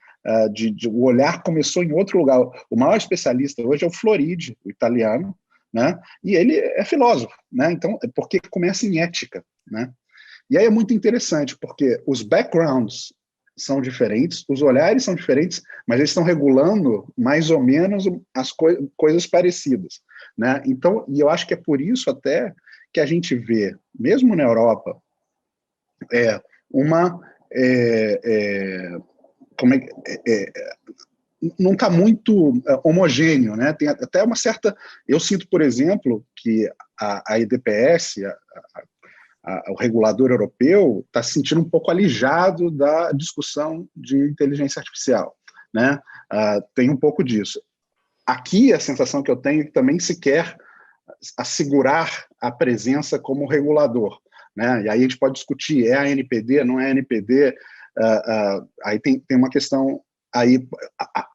o olhar começou em outro lugar. O maior especialista hoje é o Floridi, o italiano, né, e ele é filósofo, né, então, porque começa em ética, né. E aí é muito interessante, porque os backgrounds são diferentes, os olhares são diferentes, mas eles estão regulando mais ou menos as coisas parecidas, né? Então, e eu acho que é por isso até que a gente vê, mesmo na Europa, não está muito homogêneo, né? Tem até uma certa... Eu sinto, por exemplo, que a EDPS, o regulador europeu, está se sentindo um pouco alijado da discussão de inteligência artificial, né? Tem um pouco disso. Aqui, a sensação que eu tenho é que também se quer assegurar a presença como regulador, né? E aí a gente pode discutir, é a NPD, não é a NPD, aí tem uma questão, aí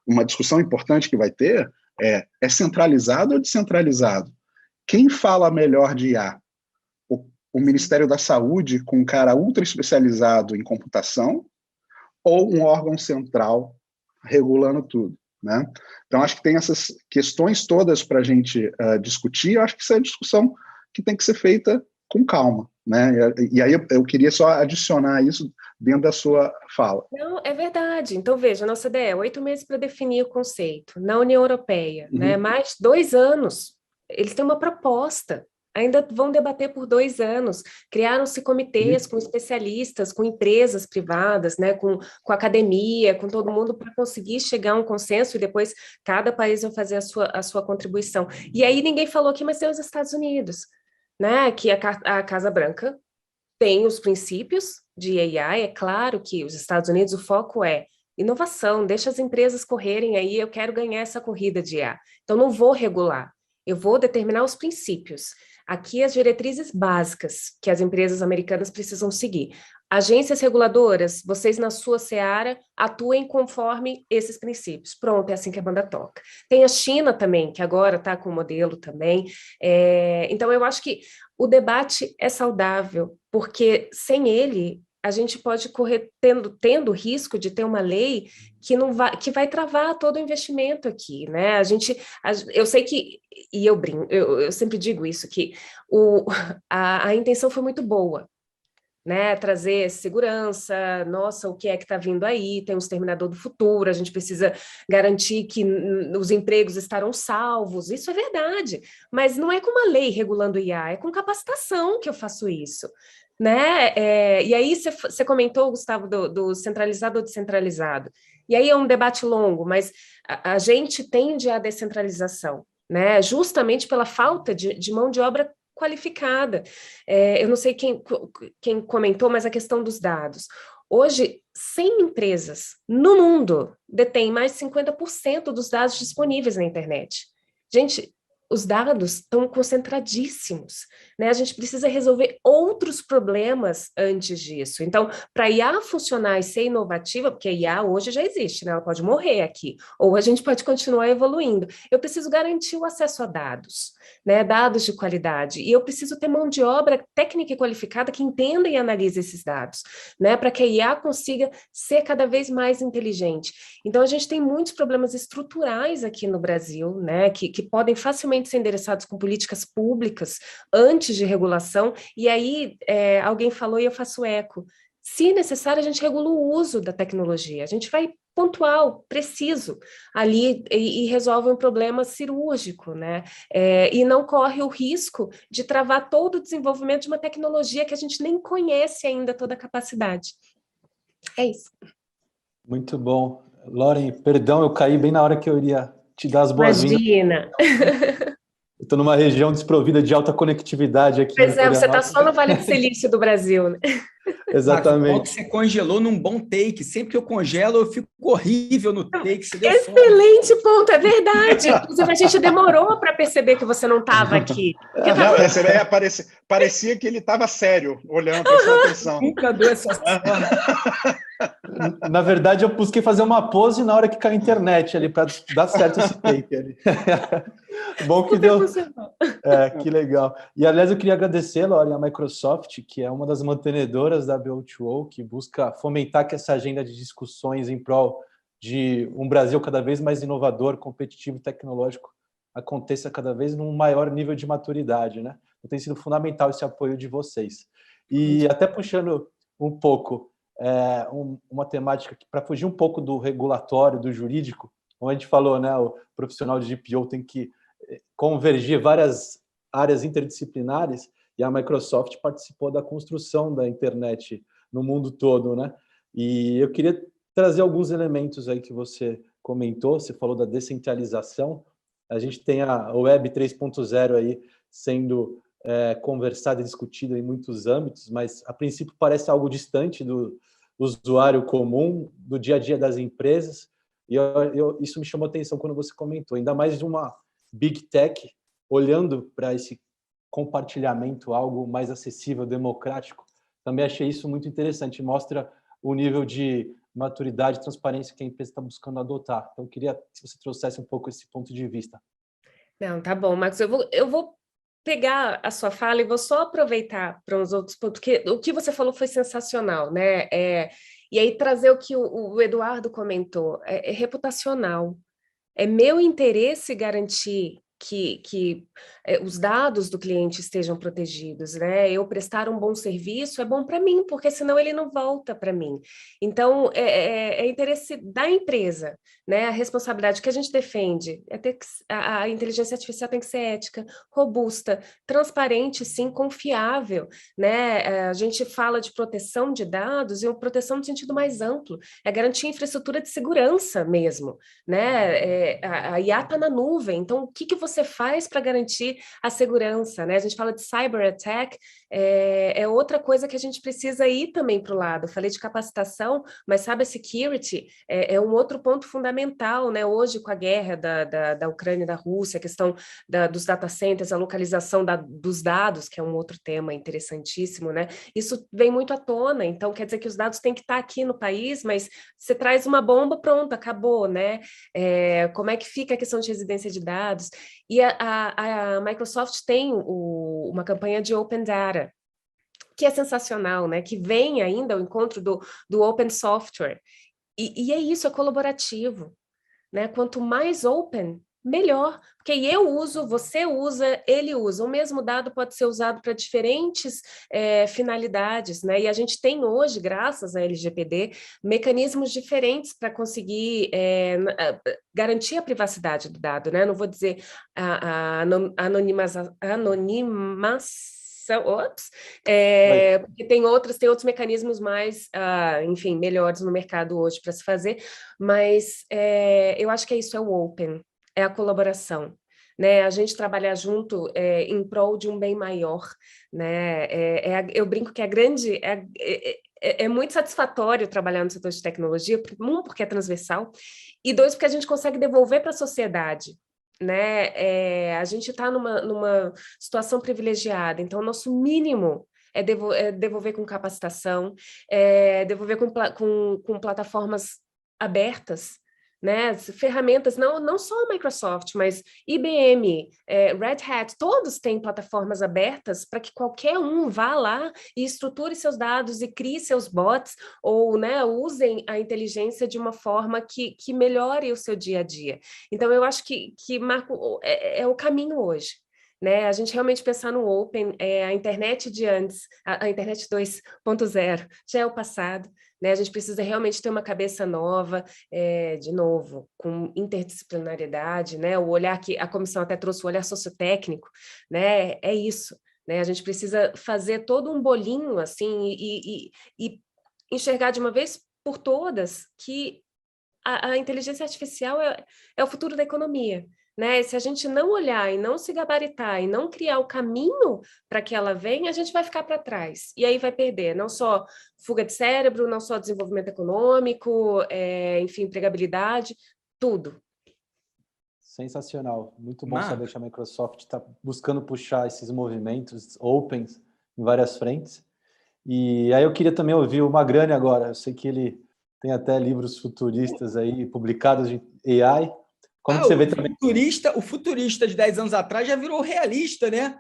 uma discussão importante que vai ter é centralizado ou descentralizado? Quem fala melhor de IA? O Ministério da Saúde, com um cara ultra especializado em computação, ou um órgão central regulando tudo, né? Então, acho que tem essas questões todas para a gente discutir. Eu acho que isso é discussão que tem que ser feita com calma, né? E aí eu queria só adicionar isso dentro da sua fala. Não, é verdade. Então, veja, a nossa ideia é 8 meses para definir o conceito. Na União Europeia, né? Mais 2 anos. Eles têm uma proposta, ainda vão debater por 2 anos. Criaram-se comitês com especialistas, com empresas privadas, né, com academia, com todo mundo, para conseguir chegar a um consenso, e depois cada país vai fazer a sua contribuição. E aí ninguém falou aqui, mas tem os Estados Unidos, né, que a Casa Branca tem os princípios de AI. É claro que os Estados Unidos, o foco é inovação, deixa as empresas correrem aí, eu quero ganhar essa corrida de IA. Então, não vou regular, eu vou determinar os princípios. Aqui, as diretrizes básicas que as empresas americanas precisam seguir. Agências reguladoras, vocês na sua seara atuem conforme esses princípios. Pronto, é assim que a banda toca. Tem a China também, que agora está com o modelo também. Então, eu acho que o debate é saudável, porque sem ele a gente pode correr tendo o risco de ter uma lei que vai travar todo o investimento aqui, né? Eu sei que, e eu sempre digo isso, que a intenção foi muito boa, né? Trazer segurança, nossa, o que é que está vindo aí? Tem um exterminador do futuro, a gente precisa garantir que os empregos estarão salvos, isso é verdade, mas não é com uma lei regulando o IA, é com capacitação que eu faço isso. Né? E aí você comentou, Gustavo, do centralizado ou descentralizado. E aí é um debate longo, mas a gente tende à descentralização, né? Justamente pela falta de mão de obra qualificada. Eu não sei quem comentou, mas a questão dos dados. Hoje, 100 empresas no mundo detêm mais de 50% dos dados disponíveis na internet. Gente, os dados estão concentradíssimos, né? A gente precisa resolver outros problemas antes disso. Então, para a IA funcionar e ser inovativa, porque a IA hoje já existe, né? Ela pode morrer aqui, ou a gente pode continuar evoluindo. Eu preciso garantir o acesso a dados, né? Dados de qualidade, e eu preciso ter mão de obra técnica e qualificada que entenda e analise esses dados, né? Para que a IA consiga ser cada vez mais inteligente. Então, a gente tem muitos problemas estruturais aqui no Brasil, né? Que podem facilmente ser endereçados com políticas públicas antes de regulação, e aí alguém falou e eu faço eco. Se necessário, a gente regula o uso da tecnologia, a gente vai pontual, preciso, ali e resolve um problema cirúrgico, né? E não corre o risco de travar todo o desenvolvimento de uma tecnologia que a gente nem conhece ainda toda a capacidade. É isso. Muito bom. Lauren, perdão, eu caí bem na hora que eu iria te dar as boas-vindas. Imagina! Eu estou numa região desprovida de alta conectividade aqui. Pois é, você está só no Vale do Silício do Brasil, né? Exatamente. Marcos, você congelou num bom take. Sempre que eu congelo, eu fico horrível no take. Você deu excelente ponto, é verdade. Inclusive, a gente demorou para perceber que você não estava aqui. Não, essa ideia parecia que ele estava sério, olhando, prestando atenção. Nunca deu essa sorte. Na verdade, eu busquei fazer uma pose na hora que caiu a internet ali, para dar certo esse take ali. Bom que deu. Que legal. E, aliás, eu queria agradecer, Lauren, a Microsoft, que é uma das mantenedoras da BO2O, que busca fomentar que essa agenda de discussões em prol de um Brasil cada vez mais inovador, competitivo e tecnológico aconteça cada vez num maior nível de maturidade, né? Então, tem sido fundamental esse apoio de vocês. E até puxando um pouco uma temática para fugir um pouco do regulatório, do jurídico, como a gente falou, né? O profissional de GPO tem que convergir várias áreas interdisciplinares, e a Microsoft participou da construção da internet no mundo todo, né? E eu queria trazer alguns elementos aí que você comentou. Você falou da descentralização. A gente tem a Web 3.0 aí sendo conversada e discutida em muitos âmbitos, mas a princípio parece algo distante do usuário comum, do dia a dia das empresas, e isso me chamou a atenção quando você comentou, ainda mais de uma Big Tech olhando para esse compartilhamento, algo mais acessível, democrático. Também achei isso muito interessante, mostra o nível de maturidade e transparência que a empresa está buscando adotar. Então, eu queria que você trouxesse um pouco esse ponto de vista. Não, tá bom, Marcos, eu vou pegar a sua fala e vou só aproveitar para uns outros pontos, porque o que você falou foi sensacional, né? E aí trazer o que o Eduardo comentou, é reputacional. É meu interesse garantir que os dados do cliente estejam protegidos, né? Eu prestar um bom serviço é bom para mim, porque senão ele não volta para mim. Então, é interesse da empresa, né? A responsabilidade que a gente defende é ter que, a inteligência artificial tem que ser ética, robusta, transparente, sim, confiável, né? A gente fala de proteção de dados e proteção no sentido mais amplo, é garantir infraestrutura de segurança mesmo, né? A IA está na nuvem, então o que você faz para garantir a segurança, né? A gente fala de cyber attack, é outra coisa que a gente precisa ir também para o lado. Eu falei de capacitação, mas cyber security é um outro ponto fundamental, né? Hoje, com a guerra da Ucrânia e da Rússia, a questão dos data centers, a localização dos dados, que é um outro tema interessantíssimo, né? Isso vem muito à tona, então quer dizer que os dados têm que estar aqui no país, mas você traz uma bomba, pronto, acabou, né? Como é que fica a questão de residência de dados? E a Microsoft tem uma campanha de Open Data, que é sensacional, né? Que vem ainda ao encontro do Open Software. E é isso, é colaborativo, né? Quanto mais open, melhor, porque eu uso, você usa, ele usa. O mesmo dado pode ser usado para diferentes finalidades, né? E a gente tem hoje, graças à LGPD, mecanismos diferentes para conseguir garantir a privacidade do dado, né? Não vou dizer anonimação, porque tem outros mecanismos mais, enfim, melhores no mercado hoje para se fazer, mas eu acho que isso é o open, é a colaboração, né? A gente trabalhar junto em prol de um bem maior, né? Eu brinco que é muito satisfatório trabalhar no setor de tecnologia, porque é transversal, e dois, porque a gente consegue devolver para a sociedade, né? A gente está numa situação privilegiada, então o nosso mínimo é devolver com capacitação, devolver com plataformas abertas, né? Ferramentas, não só a Microsoft, mas IBM, Red Hat, todos têm plataformas abertas para que qualquer um vá lá e estruture seus dados e crie seus bots, ou, né, usem a inteligência de uma forma que melhore o seu dia a dia. Então, eu acho que Marco, é o caminho hoje, né? A gente realmente pensar no Open, a internet de antes, a internet 2.0 já é o passado, né? A gente precisa realmente ter uma cabeça nova, de novo, com interdisciplinaridade, né? O olhar que a comissão até trouxe, o olhar sociotécnico, né? É isso, né? A gente precisa fazer todo um bolinho, assim, e enxergar de uma vez por todas que a inteligência artificial é o futuro da economia, né? Se a gente não olhar e não se gabaritar e não criar o caminho para que ela venha, a gente vai ficar para trás. E aí vai perder não só fuga de cérebro, não só desenvolvimento econômico, enfim, empregabilidade, tudo. Sensacional. Muito bom saber que a Microsoft está buscando puxar esses movimentos opens em várias frentes. E aí eu queria também ouvir o Magrani agora. Eu sei que ele tem até livros futuristas aí publicados de AI. Como que você vê também? O futurista de 10 anos atrás já virou realista, né?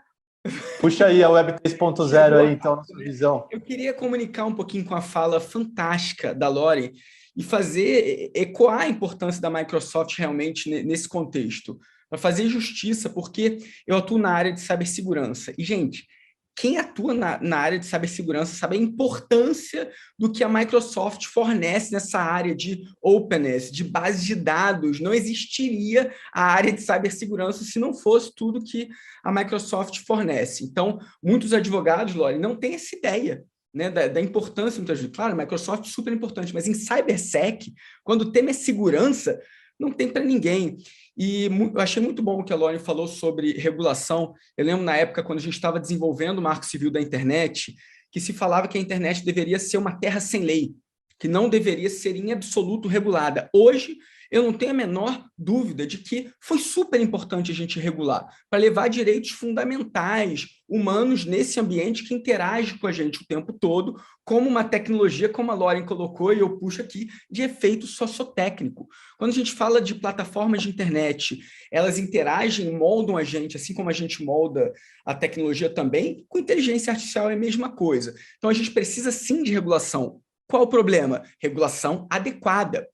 Puxa aí a Web 3.0 aí, então, na sua visão. Eu queria comunicar um pouquinho com a fala fantástica da Lori e ecoar a importância da Microsoft realmente nesse contexto, para fazer justiça, porque eu atuo na área de cibersegurança. E, gente, quem atua na área de cibersegurança sabe a importância do que a Microsoft fornece nessa área de openness, de base de dados. Não existiria a área de cibersegurança se não fosse tudo que a Microsoft fornece. Então, muitos advogados, Lori, não têm essa ideia, né, da importância, muitas vezes. Claro, a Microsoft é super importante, mas em cybersec, quando o tema é segurança, não tem para ninguém. E eu achei muito bom o que a Lauren falou sobre regulação. Eu lembro na época, quando a gente estava desenvolvendo o Marco Civil da internet, que se falava que a internet deveria ser uma terra sem lei, que não deveria ser em absoluto regulada. Hoje, eu não tenho a menor dúvida de que foi super importante a gente regular, para levar direitos fundamentais humanos nesse ambiente que interage com a gente o tempo todo, como uma tecnologia, como a Lauren colocou, e eu puxo aqui, de efeito sociotécnico. Quando a gente fala de plataformas de internet, elas interagem, moldam a gente, assim como a gente molda a tecnologia também, com inteligência artificial é a mesma coisa. Então, a gente precisa sim de regulação. Qual o problema? Regulação adequada.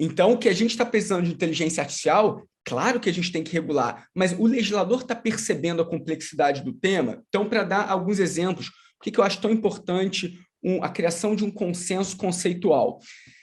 Então, o que a gente está precisando de inteligência artificial, Claro que a gente tem que regular, mas o legislador está percebendo a complexidade do tema? Então, para dar alguns exemplos, por que eu acho tão importante a criação de um consenso conceitual?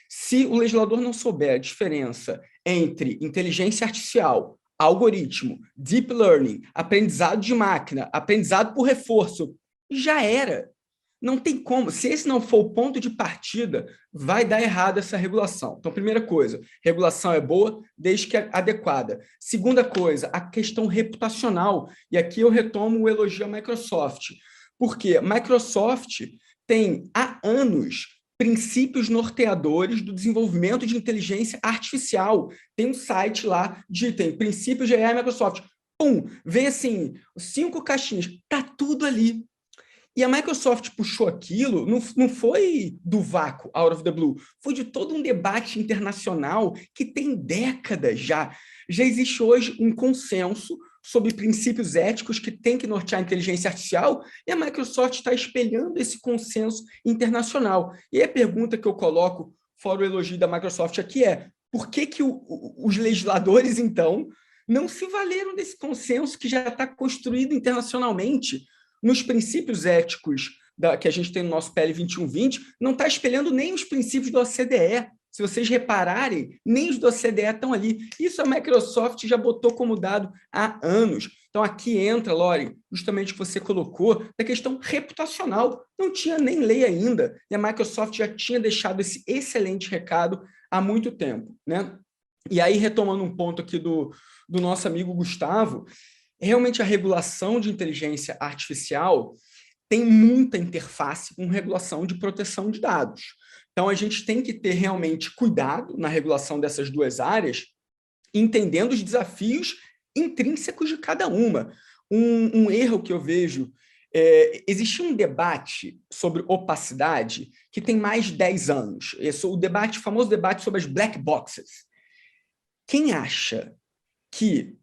Se o legislador não souber a diferença entre inteligência artificial, algoritmo, deep learning, aprendizado de máquina, aprendizado por reforço, já era. Não tem como. Se esse não for o ponto de partida, vai dar errado essa regulação. Então, primeira coisa, regulação é boa, desde que é adequada. Segunda coisa, a questão reputacional. E aqui eu retomo o elogio à Microsoft. Porque a Microsoft tem, há anos, princípios norteadores do desenvolvimento de inteligência artificial. Tem um site lá, digitem, princípios de AI Microsoft. Pum, vem assim, 5 caixinhas, tá tudo ali. E a Microsoft puxou aquilo, não foi do vácuo, out of the blue, foi de todo um debate internacional que tem décadas já. Já existe hoje um consenso sobre princípios éticos que tem que nortear a inteligência artificial, e a Microsoft está espelhando esse consenso internacional. E a pergunta que eu coloco, fora o elogio da Microsoft aqui, é por que os legisladores, então, não se valeram desse consenso que já está construído internacionalmente? Nos princípios éticos que a gente tem no nosso PL 2120, não está espelhando nem os princípios do OCDE. Se vocês repararem, nem os do OCDE estão ali. Isso a Microsoft já botou como dado há anos. Então, aqui entra, Lori, justamente o que você colocou, da questão reputacional. Não tinha nem lei ainda, e a Microsoft já tinha deixado esse excelente recado há muito tempo, né? E aí, retomando um ponto aqui do nosso amigo Gustavo, realmente a regulação de inteligência artificial tem muita interface com regulação de proteção de dados. Então, a gente tem que ter realmente cuidado na regulação dessas duas áreas, entendendo os desafios intrínsecos de cada uma. Um erro que eu vejo, existe um debate sobre opacidade que tem mais de 10 anos. Esse é o famoso debate sobre as black boxes. Quem acha que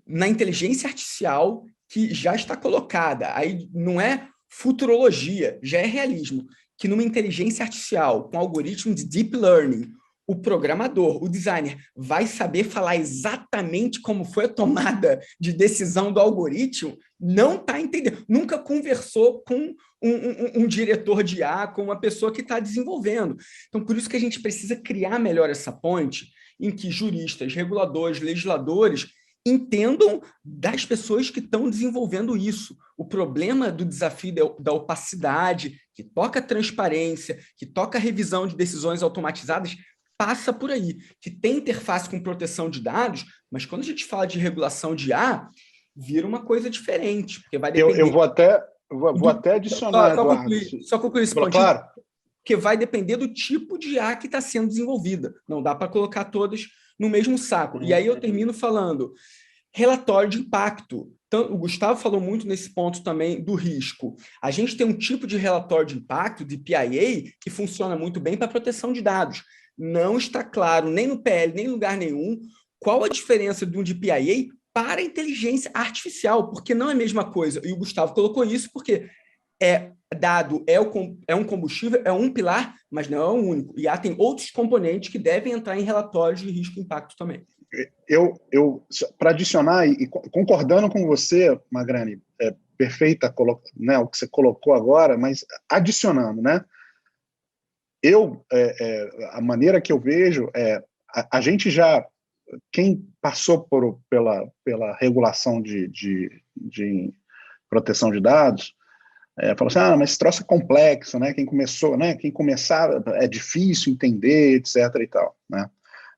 na inteligência artificial que já está colocada, aí não é futurologia, já é realismo, que numa inteligência artificial com algoritmo de deep learning, o programador, o designer, vai saber falar exatamente como foi a tomada de decisão do algoritmo, não está entendendo. Nunca conversou com um diretor de IA, com uma pessoa que está desenvolvendo. Então, por isso que a gente precisa criar melhor essa ponte em que juristas, reguladores, legisladores entendam das pessoas que estão desenvolvendo isso. O problema do desafio da opacidade, que toca a transparência, que toca a revisão de decisões automatizadas, passa por aí, que tem interface com proteção de dados, mas quando a gente fala de regulação de IA, vira uma coisa diferente, porque vai depender... Eu vou até adicionar, Eduardo. Só concluir esse ponto. Claro. Porque vai depender do tipo de IA que está sendo desenvolvida. Não dá para colocar todas no mesmo saco. E aí eu termino falando relatório de impacto. Então, o Gustavo falou muito nesse ponto também do risco. A gente tem um tipo de relatório de impacto, de PIA, que funciona muito bem para proteção de dados. Não está claro, nem no PL, nem em lugar nenhum, qual a diferença de um de PIA para a inteligência artificial, porque não é a mesma coisa. E o Gustavo colocou isso porque dado é um combustível, é um pilar, mas não é o único. E tem outros componentes que devem entrar em relatórios de risco e impacto também. Para adicionar, e concordando com você, Magrani, perfeita, né, o que você colocou agora, mas adicionando, né, a maneira que eu vejo a gente já, quem passou pela regulação de proteção de dados, falou assim, mas esse troço é complexo, né? Quem começar é difícil entender, etc. e tal, né?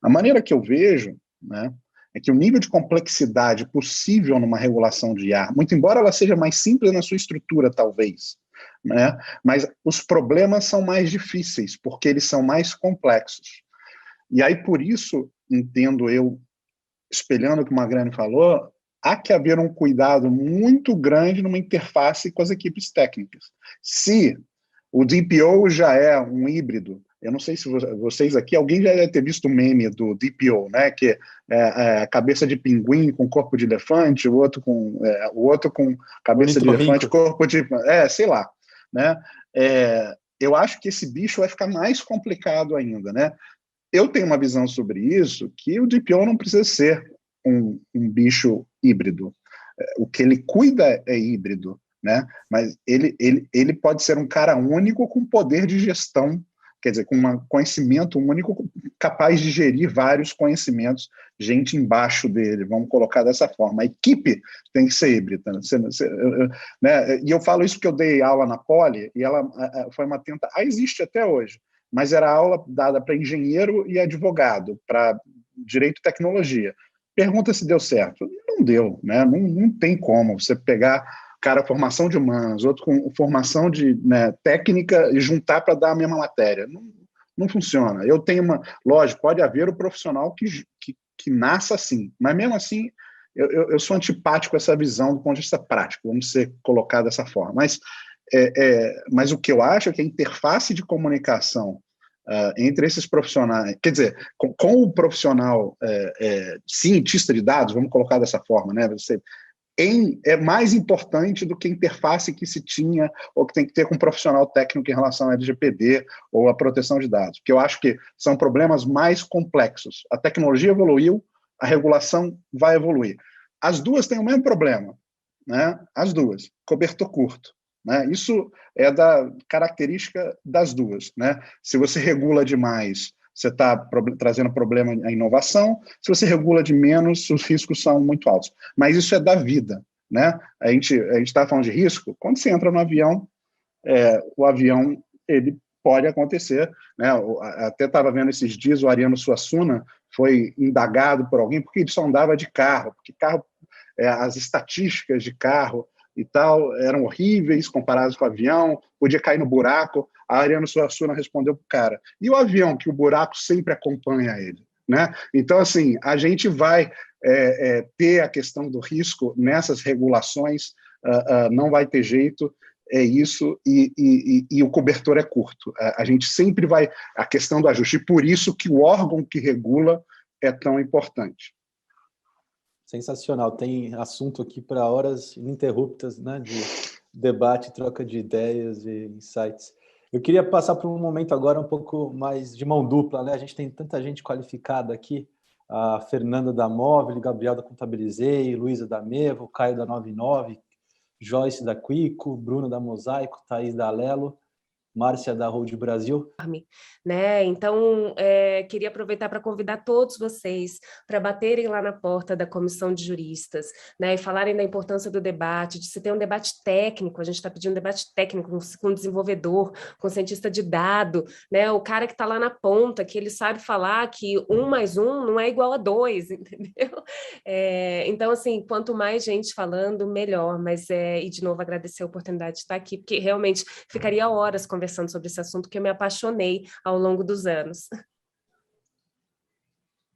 A maneira que eu vejo, né, é que o nível de complexidade possível numa regulação de IA, muito embora ela seja mais simples na sua estrutura, talvez, né, mas os problemas são mais difíceis, porque eles são mais complexos. E aí, por isso, entendo eu, espelhando o que o Magrani falou, há que haver um cuidado muito grande numa interface com as equipes técnicas. Se o DPO já é um híbrido, eu não sei se vocês aqui, alguém já deve ter visto o meme do DPO, né, que é cabeça de pinguim com corpo de elefante, o outro com cabeça de elefante, corpo de... sei lá, né? Eu acho que esse bicho vai ficar mais complicado ainda, né? Eu tenho uma visão sobre isso, que o DPO não precisa ser um bicho híbrido. O que ele cuida é híbrido, né? Mas ele pode ser um cara único com poder de gestão, quer dizer, com um conhecimento único, capaz de gerir vários conhecimentos, gente embaixo dele, vamos colocar dessa forma. A equipe tem que ser híbrida. Né? E eu falo isso porque eu dei aula na Poli, e ela foi uma tentativa, existe até hoje, mas era aula dada para engenheiro e advogado, para direito e tecnologia. Pergunta se deu certo. Não deu, né? Não tem como você pegar cara formação de humanas, outro com formação de, né, técnica e juntar para dar a mesma matéria. Não funciona. Eu tenho lógico, pode haver o profissional que nasça assim, mas mesmo assim eu sou antipático a essa visão do ponto de vista prático, vamos ser colocar dessa forma. Mas o que eu acho é que a interface de comunicação entre esses profissionais, quer dizer, com o profissional cientista de dados, vamos colocar dessa forma, né? É mais importante do que a interface que se tinha ou que tem que ter com um profissional técnico em relação ao LGPD ou à proteção de dados, porque eu acho que são problemas mais complexos. A tecnologia evoluiu, a regulação vai evoluir. As duas têm o mesmo problema, né? As duas, cobertor curto. Né? Isso é da característica das duas. Né? Se você regula demais, você está trazendo problema à inovação. Se você regula de menos, os riscos são muito altos. Mas isso é da vida. Né? A gente está falando de risco. Quando você entra no avião, o avião ele pode acontecer. Né? Até estava vendo esses dias, o Ariano Suassuna foi indagado por alguém porque ele só andava de carro, porque as estatísticas de carro e tal eram horríveis comparadas com o avião, podia cair no buraco. A Ariano Suassuna respondeu para o cara, e o avião, que o buraco sempre acompanha ele? Né? Então, assim, a gente vai ter a questão do risco nessas regulações, não vai ter jeito, é isso, e o cobertor é curto. A gente sempre vai... A questão do ajuste, e por isso que o órgão que regula é tão importante. Sensacional, tem assunto aqui para horas ininterruptas, né, de debate, troca de ideias e insights. Eu queria passar por um momento agora um pouco mais de mão dupla, né? A gente tem tanta gente qualificada aqui, a Fernanda da Móvel, Gabriel da Contabilizei, Luísa da Mevo, Caio da 99, Joyce da Quico, Bruno da Mosaico, Thaís da Alelo, Márcia da Hold Brasil. Né? Então, queria aproveitar para convidar todos vocês para baterem lá na porta da Comissão de Juristas, né? E falarem da importância do debate, de se ter um debate técnico. A gente está pedindo um debate técnico com desenvolvedor, com cientista de dado, né? O cara que está lá na ponta, que ele sabe falar que 1 mais 1 não é igual a 2, entendeu? Então, assim, quanto mais gente falando, melhor. Mas, e de novo, agradecer a oportunidade de estar aqui, porque realmente ficaria horas conversando sobre esse assunto, que eu me apaixonei ao longo dos anos.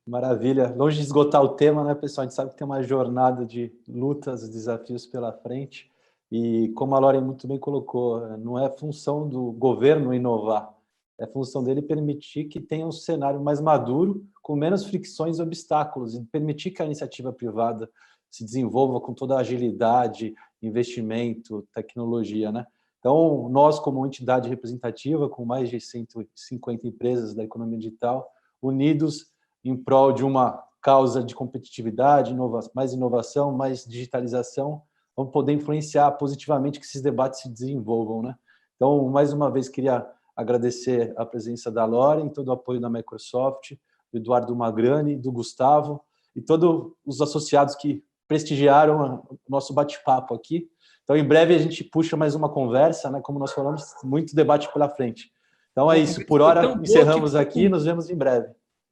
Maravilha. Longe de esgotar o tema, né, pessoal? A gente sabe que tem uma jornada de lutas, desafios pela frente. E como a Lauren muito bem colocou, não é função do governo inovar, é função dele permitir que tenha um cenário mais maduro, com menos fricções e obstáculos, e permitir que a iniciativa privada se desenvolva com toda a agilidade, investimento, tecnologia, né? Então, nós, como entidade representativa, com mais de 150 empresas da economia digital, unidos em prol de uma causa de competitividade, mais inovação, mais digitalização, vamos poder influenciar positivamente que esses debates se desenvolvam, né? Então, mais uma vez, queria agradecer a presença da Lauren, todo o apoio da Microsoft, do Eduardo Magrani, do Gustavo e todos os associados que prestigiaram o nosso bate-papo aqui. Então, em breve, a gente puxa mais uma conversa, né? Como nós falamos, muito debate pela frente. Então, é isso. Por hora, encerramos aqui. Nos vemos em breve.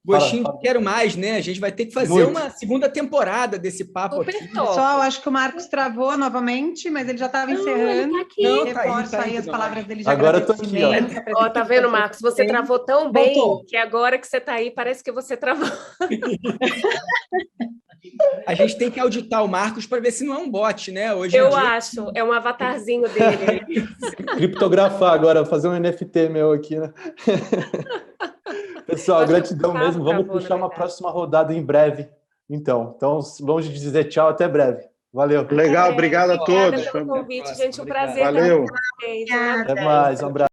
Gostinho de quero mais, né? A gente vai ter que fazer uma segunda temporada desse papo aqui. Pessoal, acho que o Marcos travou novamente, mas ele já estava encerrando. Não, reforço aí as palavras dele de agora eu tô aqui, ó. Tá vendo, Marcos? Você travou tão bem que agora que você está aí, parece que você travou. A gente tem que auditar o Marcos para ver se não é um bot, né? Hoje eu acho, é um avatarzinho dele. Criptografar agora, fazer um NFT meu aqui, né? Pessoal, gratidão mesmo. Vamos puxar uma próxima rodada em breve. Então, longe de dizer tchau, até breve. Valeu. Legal, obrigado a todos. Obrigada pelo convite, gente. Um prazer Valeu. estar com vocês. Até mais, um abraço.